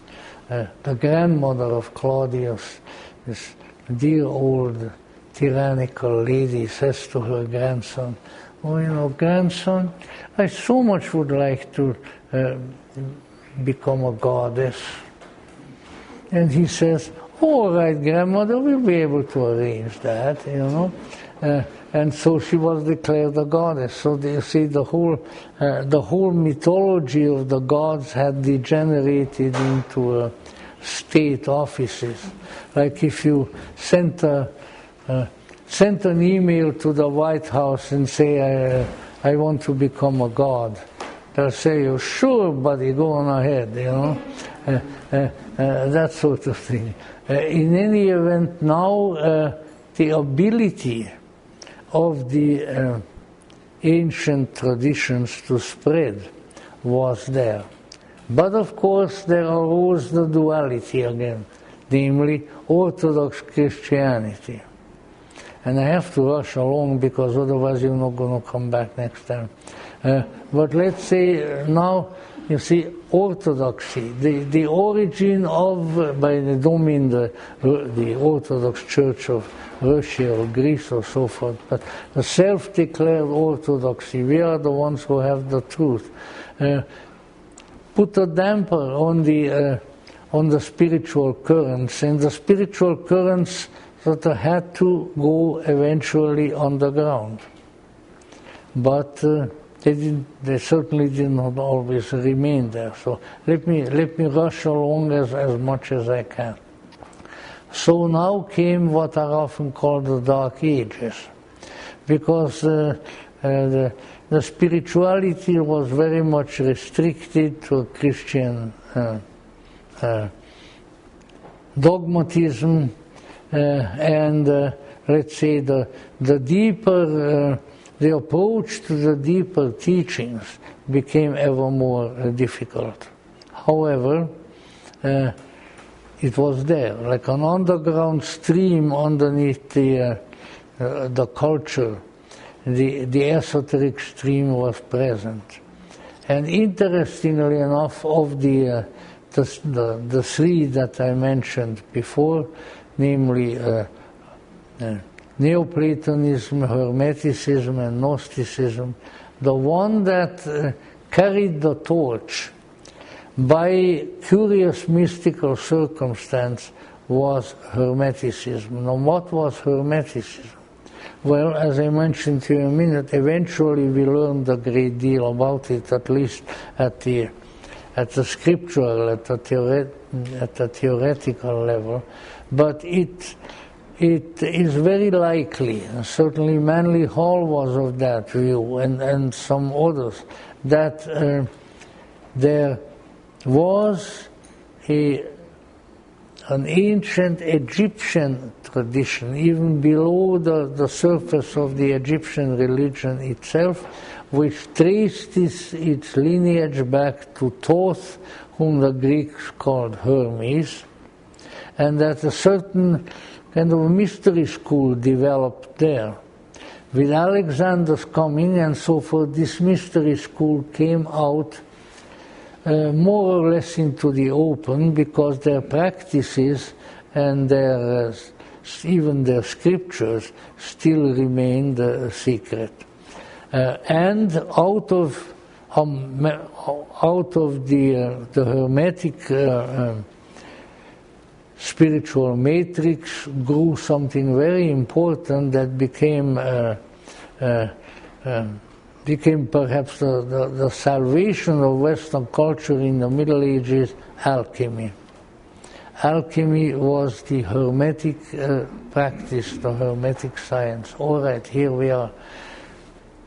the grandmother of Claudius, this dear old tyrannical lady, says to her grandson, "Oh, you know, grandson, I so much would like to become a goddess." And he says, "All right, grandmother, we'll be able to arrange that, you know." And so she was declared a goddess. So you see, the whole mythology of the gods had degenerated into state offices. Like if you sent an email to the White House and say, I want to become a god, they'll say, "Oh, sure, buddy, go on ahead," you know, that sort of thing. In any event, now the ability of the ancient traditions to spread was there. But of course there arose the duality again, namely Orthodox Christianity. And I have to rush along because otherwise you're not going to come back next time. But let's say now, you see, Orthodoxy, the origin of, I don't mean the Orthodox Church of Russia or Greece or so forth, but the self-declared Orthodoxy, we are the ones who have the truth, put a damper on the spiritual currents, and the spiritual currents sort of had to go eventually underground. But they certainly did not always remain there. So let me rush along as much as I can. So now came what are often called the Dark Ages, because the spirituality was very much restricted to Christian dogmatism, and let's say the deeper the approach to the deeper teachings became ever more difficult. However, it was there, like an underground stream underneath the culture. The esoteric stream was present. And interestingly enough, of the three that I mentioned before, namely Neoplatonism, Hermeticism, and Gnosticism, the one that carried the torch by curious mystical circumstance was Hermeticism. Now, what was Hermeticism? Well, as I mentioned to you in a minute, eventually we learned a great deal about it, at least at the scriptural, at the theoretical level, but it is very likely, and certainly Manly Hall was of that view, and some others, that there was an ancient Egyptian tradition, even below the surface of the Egyptian religion itself, which traced its lineage back to Thoth, whom the Greeks called Hermes, and that a certain kind of a mystery school developed there. With Alexander's coming and so forth, this mystery school came out more or less into the open, because their practices and even their scriptures still remained secret. And out of the Hermetic spiritual matrix grew something very important that became perhaps the salvation of Western culture in the Middle Ages: alchemy. Alchemy was the Hermetic practice, the Hermetic science. All right, here we are.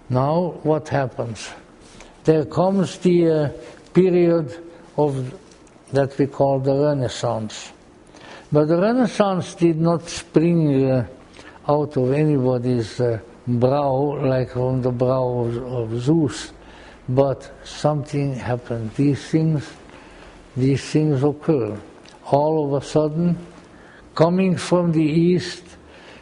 Now what happens? There comes the period that we call the Renaissance. But the Renaissance did not spring out of anybody's brow, like from the brow of Zeus, but something happened. These things occur. All of a sudden, coming from the east,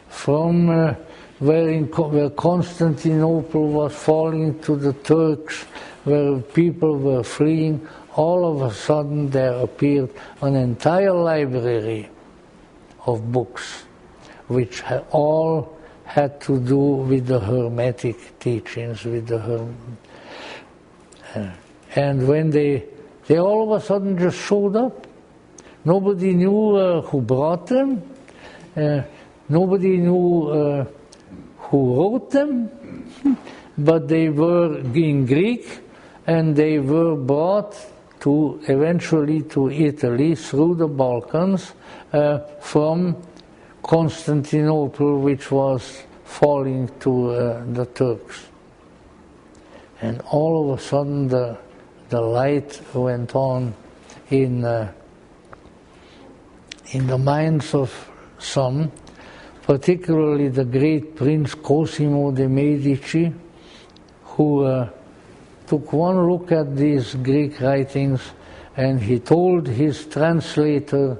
from where Constantinople was falling to the Turks, where people were fleeing, all of a sudden there appeared an entire library of books, which all had to do with the Hermetic teachings, and when they all of a sudden just showed up. Nobody knew who brought them, nobody knew who wrote them, but they were in Greek, and they were brought eventually to Italy through the Balkans, from Constantinople, which was falling to the Turks. And all of a sudden the light went on in the minds of some, particularly the great Prince Cosimo de' Medici, who took one look at these Greek writings and he told his translator,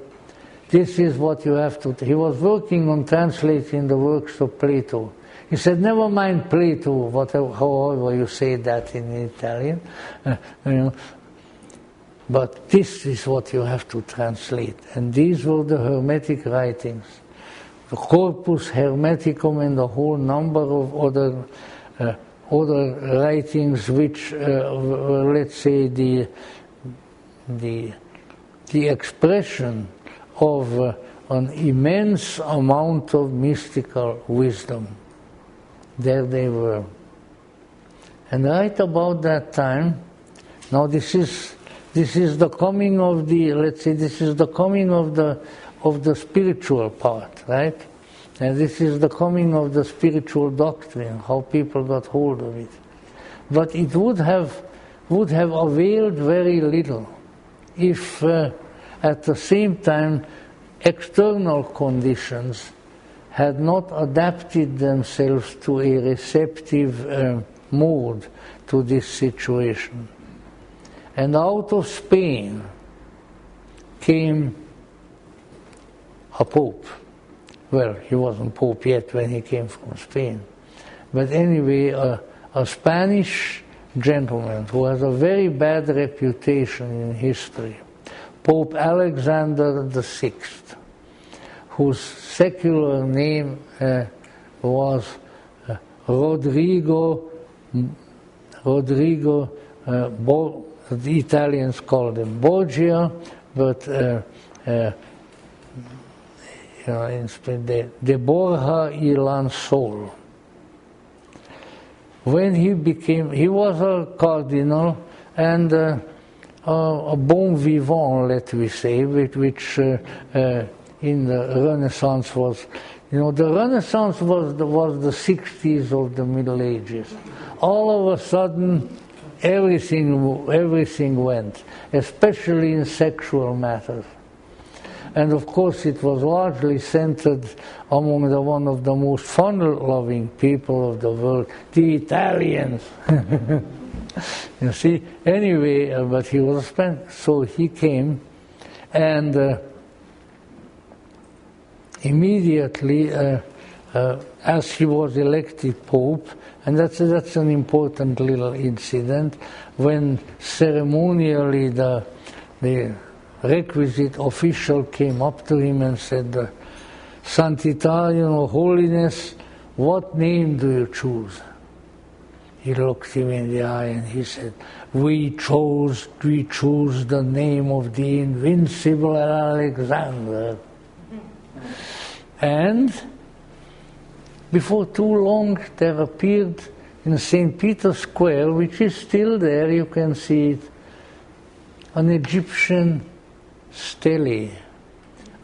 this is what you have to... He was working on translating the works of Plato. He said, never mind Plato, whatever, however you say that in Italian, but this is what you have to translate. And these were the Hermetic writings, the Corpus Hermeticum and a whole number of other writings which were, let's say, the expression of an immense amount of mystical wisdom. There they were. And right about that time, now this is the coming of the, let's say, this is the coming of the spiritual part, right? And this is the coming of the spiritual doctrine, how people got hold of it. But it would have availed very little if at the same time external conditions had not adapted themselves to a receptive mode to this situation. And out of Spain came a pope. Well, he wasn't pope yet when he came from Spain. But anyway, a Spanish gentleman who has a very bad reputation in history, Pope Alexander VI, whose secular name was Rodrigo, the Italians called him Borgia, but in Spain, de Borja y Lansol. When he was a cardinal and a bon vivant, let me say, which in the Renaissance was, the Renaissance was the 60s of the Middle Ages. All of a sudden, everything went, especially in sexual matters. And of course it was largely centered among one of the most fun-loving people of the world, the Italians. You see, anyway, but he was a Spanish, so he came, and immediately, as he was elected Pope, and that's an important little incident, when ceremonially the requisite official came up to him and said, Santità, Holiness, what name do you choose? He looked him in the eye and he said, we choose the name of the invincible Alexander. And before too long there appeared in St. Peter's Square, which is still there, you can see it, an Egyptian stele,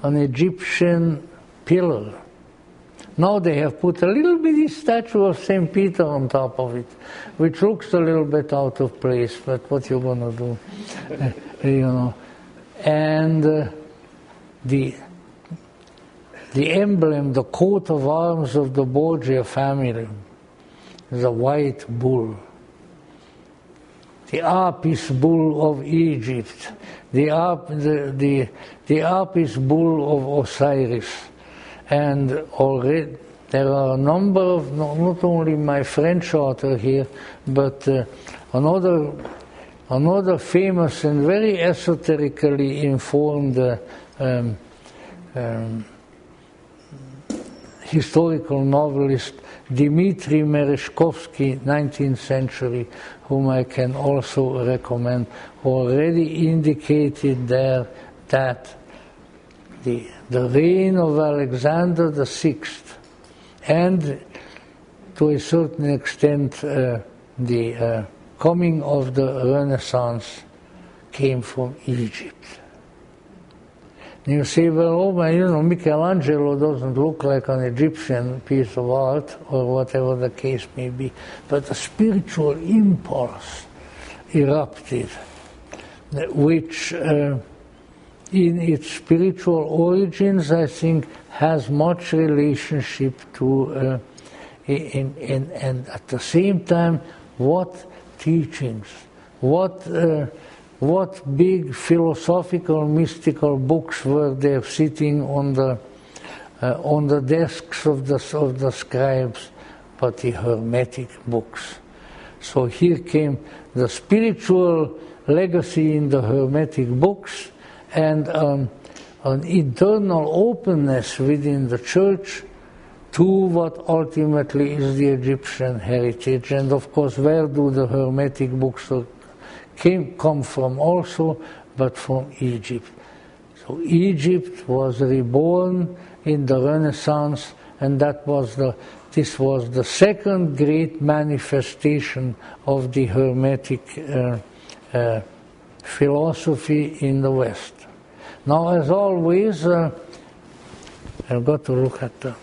an Egyptian pillar. Now they have put a little bitty statue of St. Peter on top of it, which looks a little bit out of place, but what you're going to do, And the emblem, the coat of arms of the Borgia family is a white bull. The Apis bull of Egypt, the Apis bull of Osiris. And already there are a number of, not only my French author here, but another famous and very esoterically informed historical novelist, Dmitry Merezhkovsky, 19th century, whom I can also recommend, already indicated there that the reign of Alexander VI and to a certain extent the coming of the Renaissance came from Egypt. And you say, well, Michelangelo doesn't look like an Egyptian piece of art, or whatever the case may be, but a spiritual impulse erupted which in its spiritual origins, I think, has much relationship to, and at the same time, what teachings, what big philosophical, mystical books were there sitting on the desks of the scribes, but the Hermetic books. So here came the spiritual legacy in the Hermetic books, and an internal openness within the church to what ultimately is the Egyptian heritage. And of course, where do the Hermetic books come from also? But from Egypt. So Egypt was reborn in the Renaissance, and this was the second great manifestation of the Hermetic philosophy in the West. Now, as always, I've got to look at the...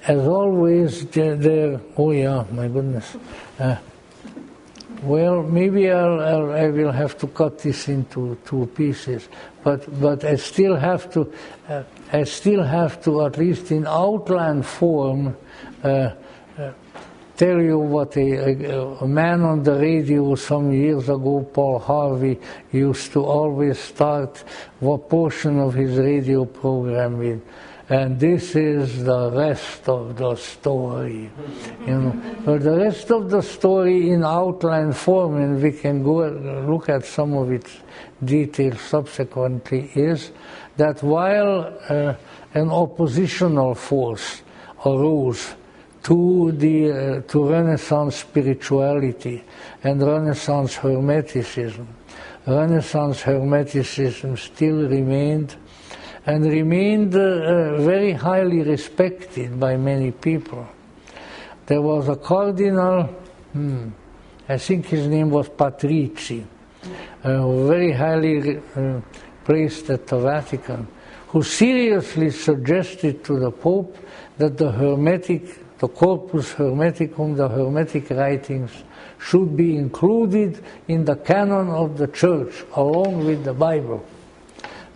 As always, there... Oh yeah, my goodness. Well, maybe I will have to cut this into 2 pieces, but I still have to, at least in outline form, tell you what a man on the radio some years ago, Paul Harvey, used to always start what portion of his radio program with. And this is the rest of the story, But the rest of the story in outline form, and we can go look at some of its details subsequently, is that while an oppositional force arose to Renaissance spirituality and Renaissance Hermeticism, Renaissance Hermeticism still remained very highly respected by many people. There was a cardinal, I think his name was Patrizi, very highly placed at the Vatican, who seriously suggested to the Pope that the Corpus Hermeticum, the Hermetic writings, should be included in the canon of the Church, along with the Bible.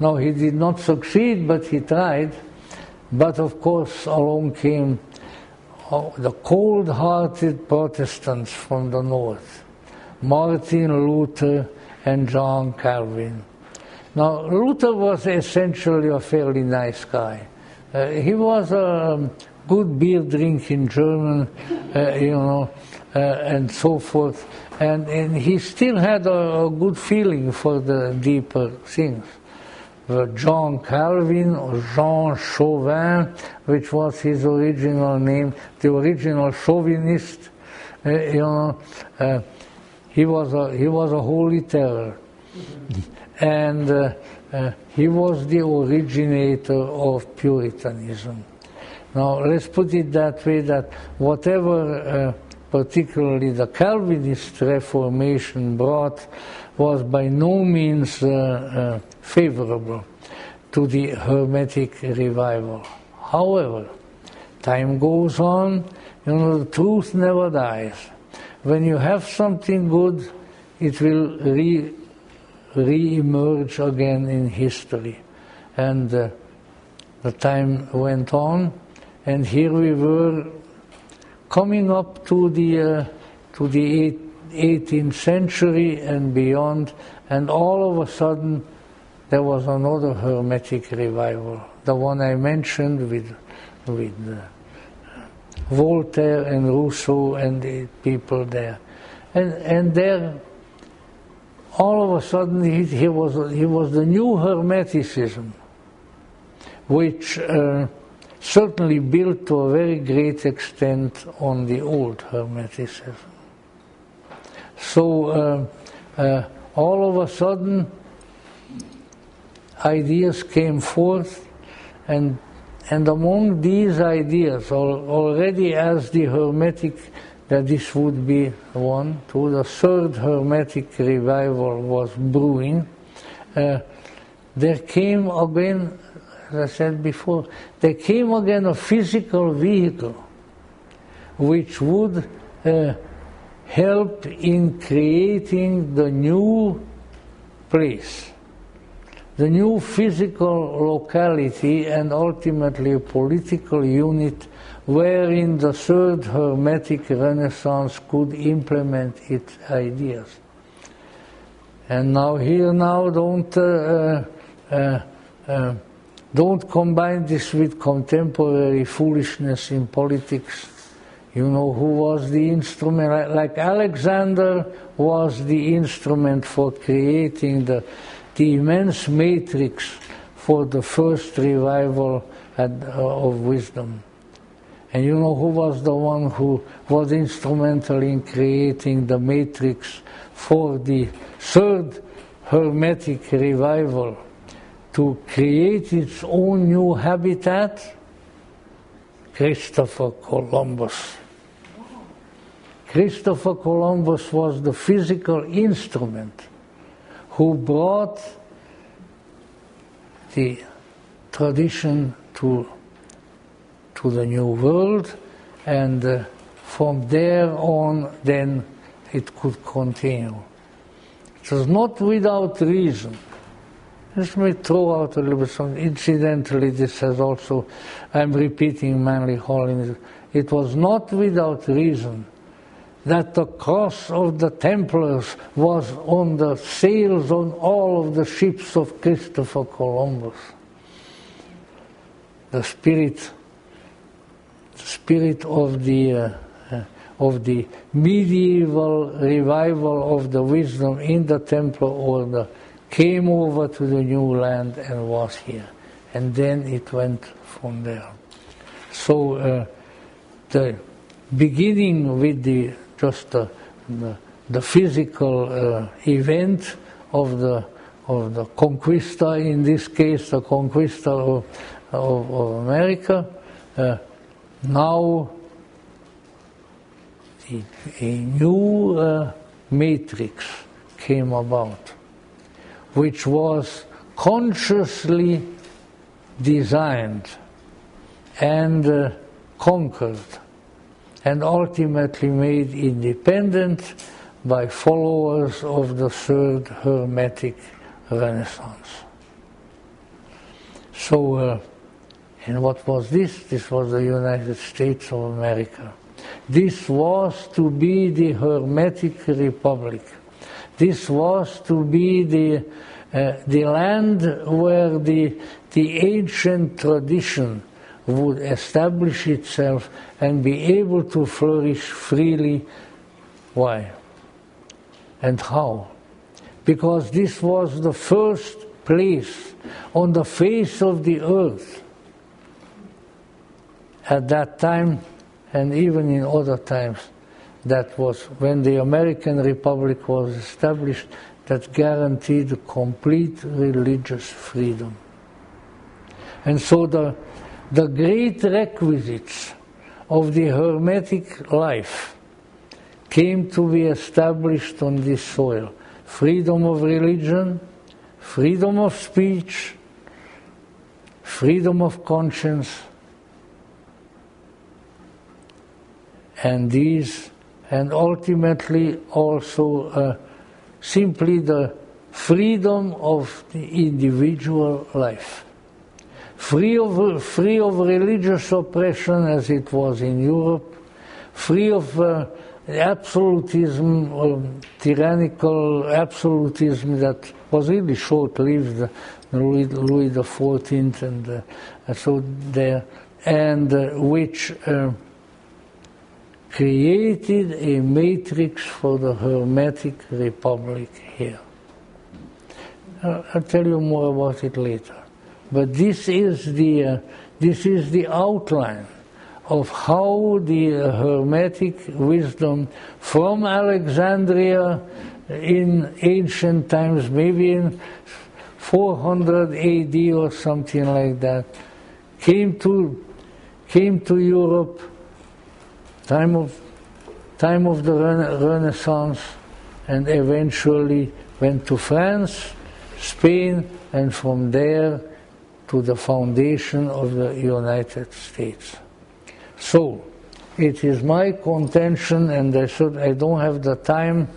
Now, he did not succeed, but he tried. But of course, along came the cold-hearted Protestants from the north, Martin Luther and John Calvin. Now, Luther was essentially a fairly nice guy. He was a good beer-drinking German, and so forth. And he still had a good feeling for the deeper things. John Calvin, or Jean Chauvin, which was his original name, the original chauvinist, he was a holy terror, and he was the originator of Puritanism. Now, let's put it that way, that whatever particularly the Calvinist Reformation brought was by no means favorable to the Hermetic revival. However, time goes on, the truth never dies. When you have something good, it will re-emerge again in history. And the time went on, and here we were coming up to the 18th century and beyond, and all of a sudden there was another Hermetic revival, the one I mentioned with Voltaire and Rousseau and the people there. And there, all of a sudden, he was the new Hermeticism, which certainly built to a very great extent on the old Hermeticism. So all of a sudden, ideas came forth, and among these ideas, already as the Hermetic, that this would be one, to the third Hermetic revival was brewing, there came again, as I said before, there came again a physical vehicle which would helped in creating the new place, the new physical locality, and ultimately a political unit wherein the Third Hermetic Renaissance could implement its ideas. And now don't combine this with contemporary foolishness in politics. You know who was the instrument? Like Alexander was the instrument for creating the immense matrix for the first revival of wisdom. And you know who was the one who was instrumental in creating the matrix for the third Hermetic revival to create its own new habitat? Christopher Columbus. Christopher Columbus was the physical instrument who brought the tradition to the New World, and from there on then it could continue. It was not without reason. Let me throw out a little bit something. Incidentally, this has also, I'm repeating Manly Holiness, it was not without reason that the cross of the Templars was on the sails on all of the ships of Christopher Columbus. The spirit of the medieval revival of the wisdom in the Templar order came over to the new land and was here. And then it went from there. So the beginning with the physical event of the conquista, in this case the conquista of America, now a new matrix came about, which was consciously designed and conquered and ultimately made independent by followers of the Third Hermetic Renaissance. So, and what was this? This was the United States of America. This was to be the Hermetic Republic. This was to be the land where the ancient tradition would establish itself and be able to flourish freely. Why? And how? Because this was the first place on the face of the earth at that time, and even in other times, that was when the American Republic was established, that guaranteed complete religious freedom. And so the great requisites of the Hermetic life came to be established on this soil. Freedom of religion, freedom of speech, freedom of conscience, and ultimately also simply the freedom of the individual life. Free of religious oppression as it was in Europe, free of absolutism, tyrannical absolutism that was really short-lived, Louis XIV and so there, and which created a matrix for the Hermetic Republic here. I'll tell you more about it later. But this is the outline of how the Hermetic wisdom from Alexandria in ancient times, maybe in 400 AD or something like that, came to Europe, time of the Renaissance, and eventually went to France, Spain, and from there to the foundation of the United States. So, it is my contention, and I don't have the time,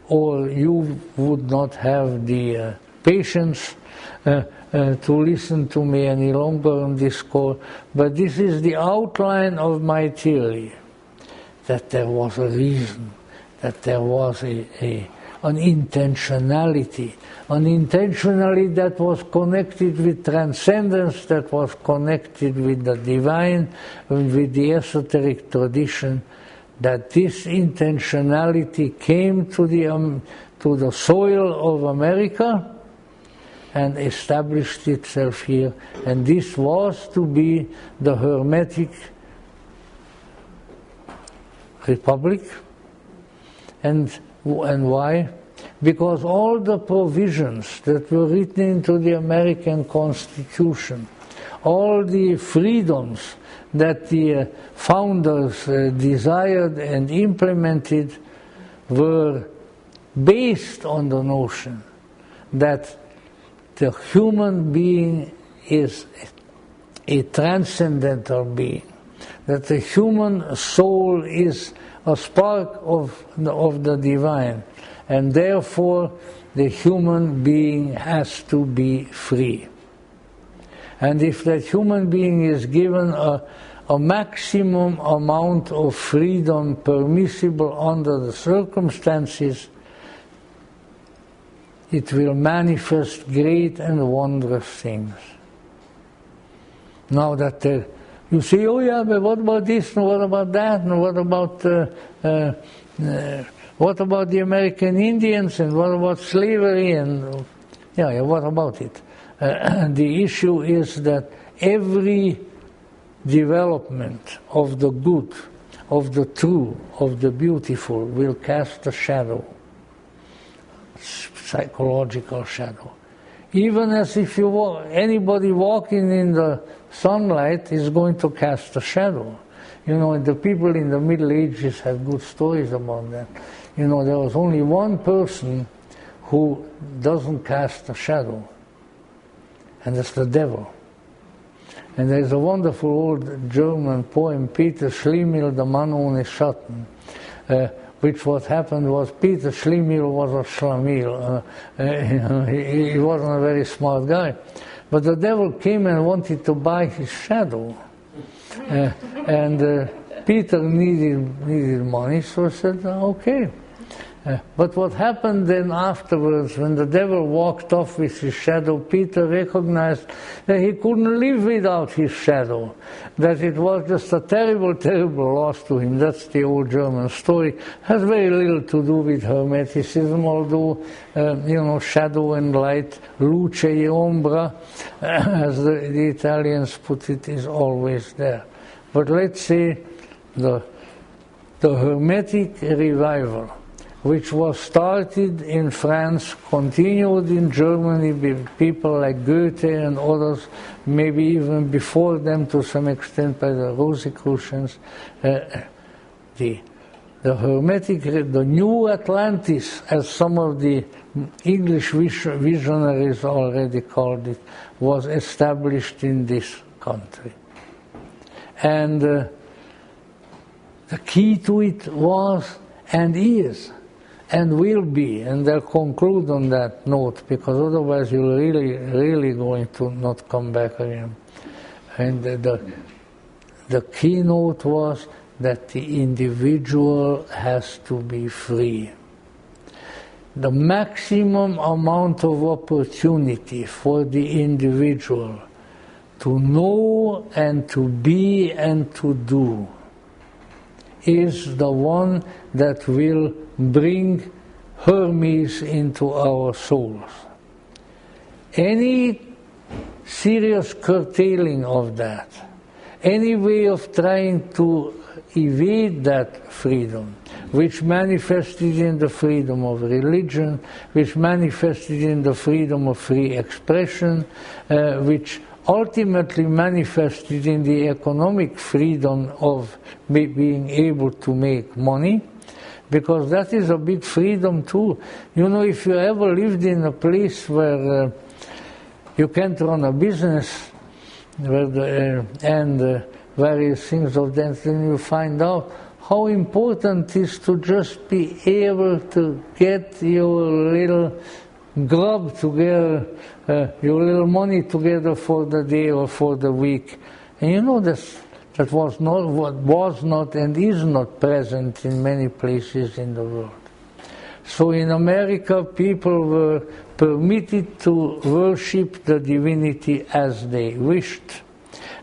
or you would not have the patience to listen to me any longer on this call, but this is the outline of my theory, that there was a reason, that there was an intentionality that was connected with transcendence, that was connected with the divine, with the esoteric tradition, that this intentionality came to the soil of America and established itself here. And this was to be the Hermetic Republic. And why? Because all the provisions that were written into the American Constitution, all the freedoms that the founders desired and implemented, were based on the notion that the human being is a transcendental being, that the human soul is a spark of the divine, and therefore the human being has to be free. And if that human being is given a maximum amount of freedom permissible under the circumstances, it will manifest great and wondrous things. Now that you say, oh yeah, but what about this, and what about that, and what about the American Indians, and what about slavery, and yeah, what about it? The issue is that every development of the good, of the true, of the beautiful will cast a shadow, psychological shadow. Even as if anybody walking in the sunlight is going to cast a shadow. You know, the people in the Middle Ages have good stories about that. You know, there was only one person who doesn't cast a shadow, and that's the devil. And there's a wonderful old German poem, Peter Schlemihl, the Mann ohne Schatten, which what happened was Peter Schlemihl was a schlemihl. He wasn't a very smart guy. But the devil came and wanted to buy his shadow. And Peter needed money, so he said, okay. But what happened then afterwards, when the devil walked off with his shadow, Peter recognized that he couldn't live without his shadow, that it was just a terrible, terrible loss to him. That's the old German story. Has very little to do with Hermeticism, although, shadow and light, luce e ombra, as the Italians put it, is always there. But let's say the Hermetic revival, which was started in France, continued in Germany with people like Goethe and others, maybe even before them to some extent by the Rosicrucians. The Hermetic, the New Atlantis, as some of the English visionaries already called it, was established in this country. And the key to it was and is and will be, and I'll conclude on that note, because otherwise you're really going to not come back again. And the keynote was that the individual has to be free. The maximum amount of opportunity for the individual to know and to be and to do is the one that will bring Hermes into our souls. Any serious curtailing of that, any way of trying to evade that freedom, which manifested in the freedom of religion, which manifested in the freedom of free expression, which ultimately manifested in the economic freedom of being able to make money, because that is a big freedom too. You know, if you ever lived in a place where you can't run a business, and various things of that, then you find out how important it is to just be able to get your little grub together, your little money together for the day or for the week. And you know that was not what was not and is not present in many places in the world. So in America, people were permitted to worship the divinity as they wished.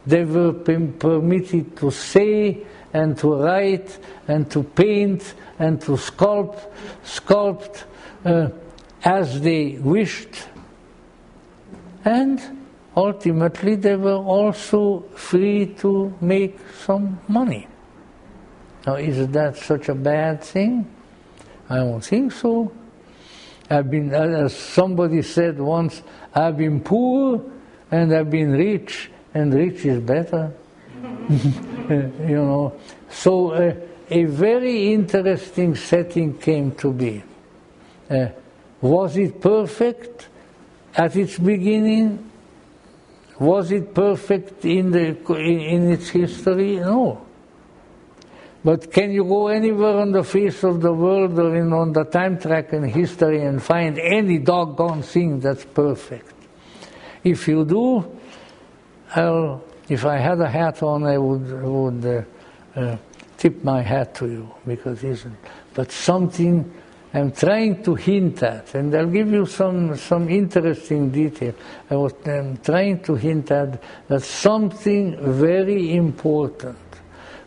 They were permitted to say and to write and to paint and to sculpt as they wished. And ultimately they were also free to make some money. Now, is that such a bad thing? I don't think so. As somebody said once, I've been poor and I've been rich, and rich is better. You know. So a very interesting setting came to be. Was it perfect at its beginning? Was it perfect in its history? No. But can you go anywhere on the face of the world or on the time track in history and find any doggone thing that's perfect? If you do, if I had a hat on, I would tip my hat to you, because it isn't. But something I'm trying to hint at, and I'll give you some interesting detail. I'm trying to hint at that something very important,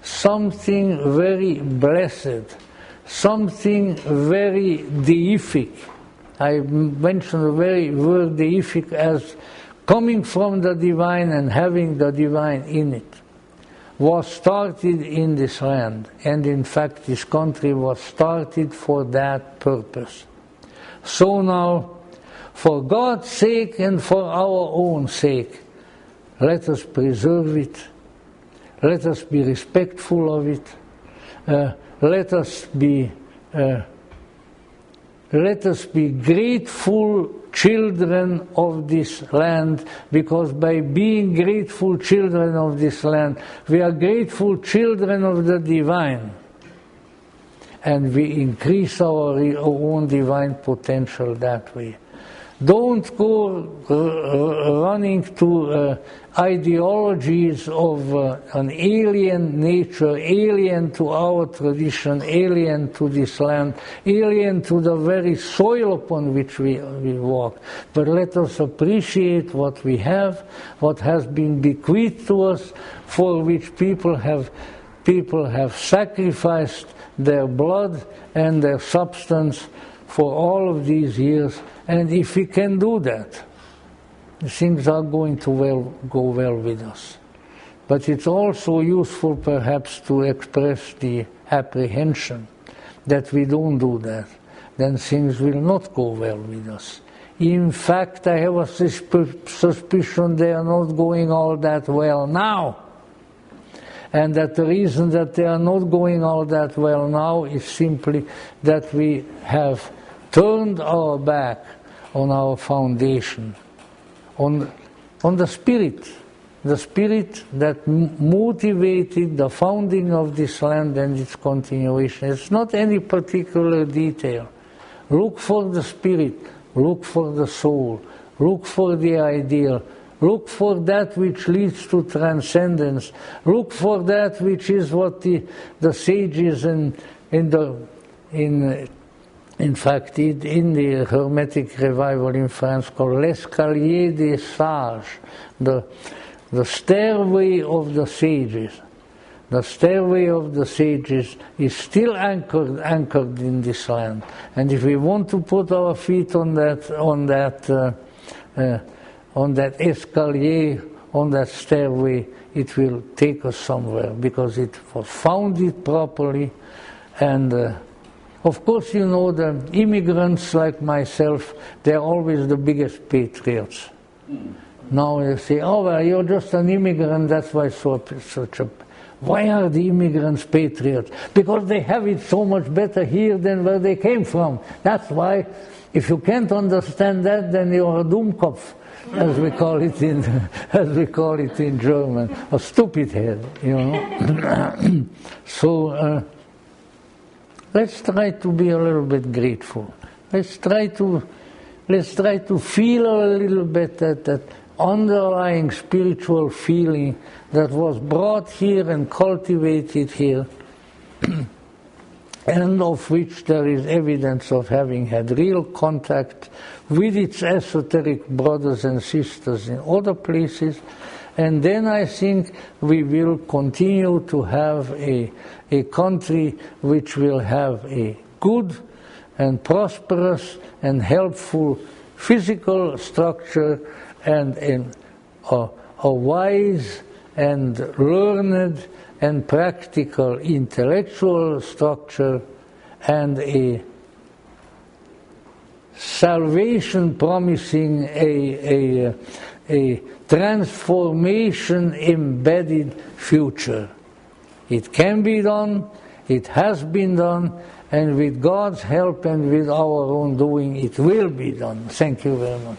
something very blessed, something very deific. I mentioned the very word deific as coming from the divine and having the divine in it, was started in this land, and in fact this country was started for that purpose. So now, for God's sake and for our own sake, let us preserve it, let us be respectful of it, let us be grateful children of this land, because by being grateful children of this land, we are grateful children of the divine, and we increase our own divine potential that way. Don't go running to ideologies of an alien nature, alien to our tradition, alien to this land, alien to the very soil upon which we walk. But let us appreciate what we have, what has been bequeathed to us, for which people have sacrificed their blood and their substance for all of these years. And if we can do that, things are going to go well with us. But it's also useful perhaps to express the apprehension that we don't do that, then things will not go well with us. In fact, I have a suspicion they are not going all that well now. And that the reason that they are not going all that well now is simply that we have turned our back on our foundation, on the spirit that motivated the founding of this land and its continuation. It's not any particular detail. Look for the spirit, look for the soul, look for the ideal, look for that which leads to transcendence, look for that which is what the sages in fact, in the Hermetic revival in France, called l'escalier des sages, the stairway of the sages. The stairway of the sages is still anchored in this land, and if we want to put our feet on that escalier, on that stairway, it will take us somewhere, because it was founded properly. And of course, you know, the immigrants like myself, they're always the biggest patriots. Now they say, oh, well, you're just an immigrant, that's why why are the immigrants patriots? Because they have it so much better here than where they came from. That's why, if you can't understand that, then you're a Dummkopf. as we call it in German, a stupid head, you know. So let's try to be a little bit grateful. Let's try to feel a little bit that underlying spiritual feeling that was brought here and cultivated here, and of which there is evidence of having had real contact with its esoteric brothers and sisters in other places. And then I think we will continue to have a country which will have a good and prosperous and helpful physical structure and a wise and learned and practical intellectual structure, and a salvation promising a transformation embedded future. It can be done, it has been done, and with God's help and with our own doing, it will be done. Thank you very much.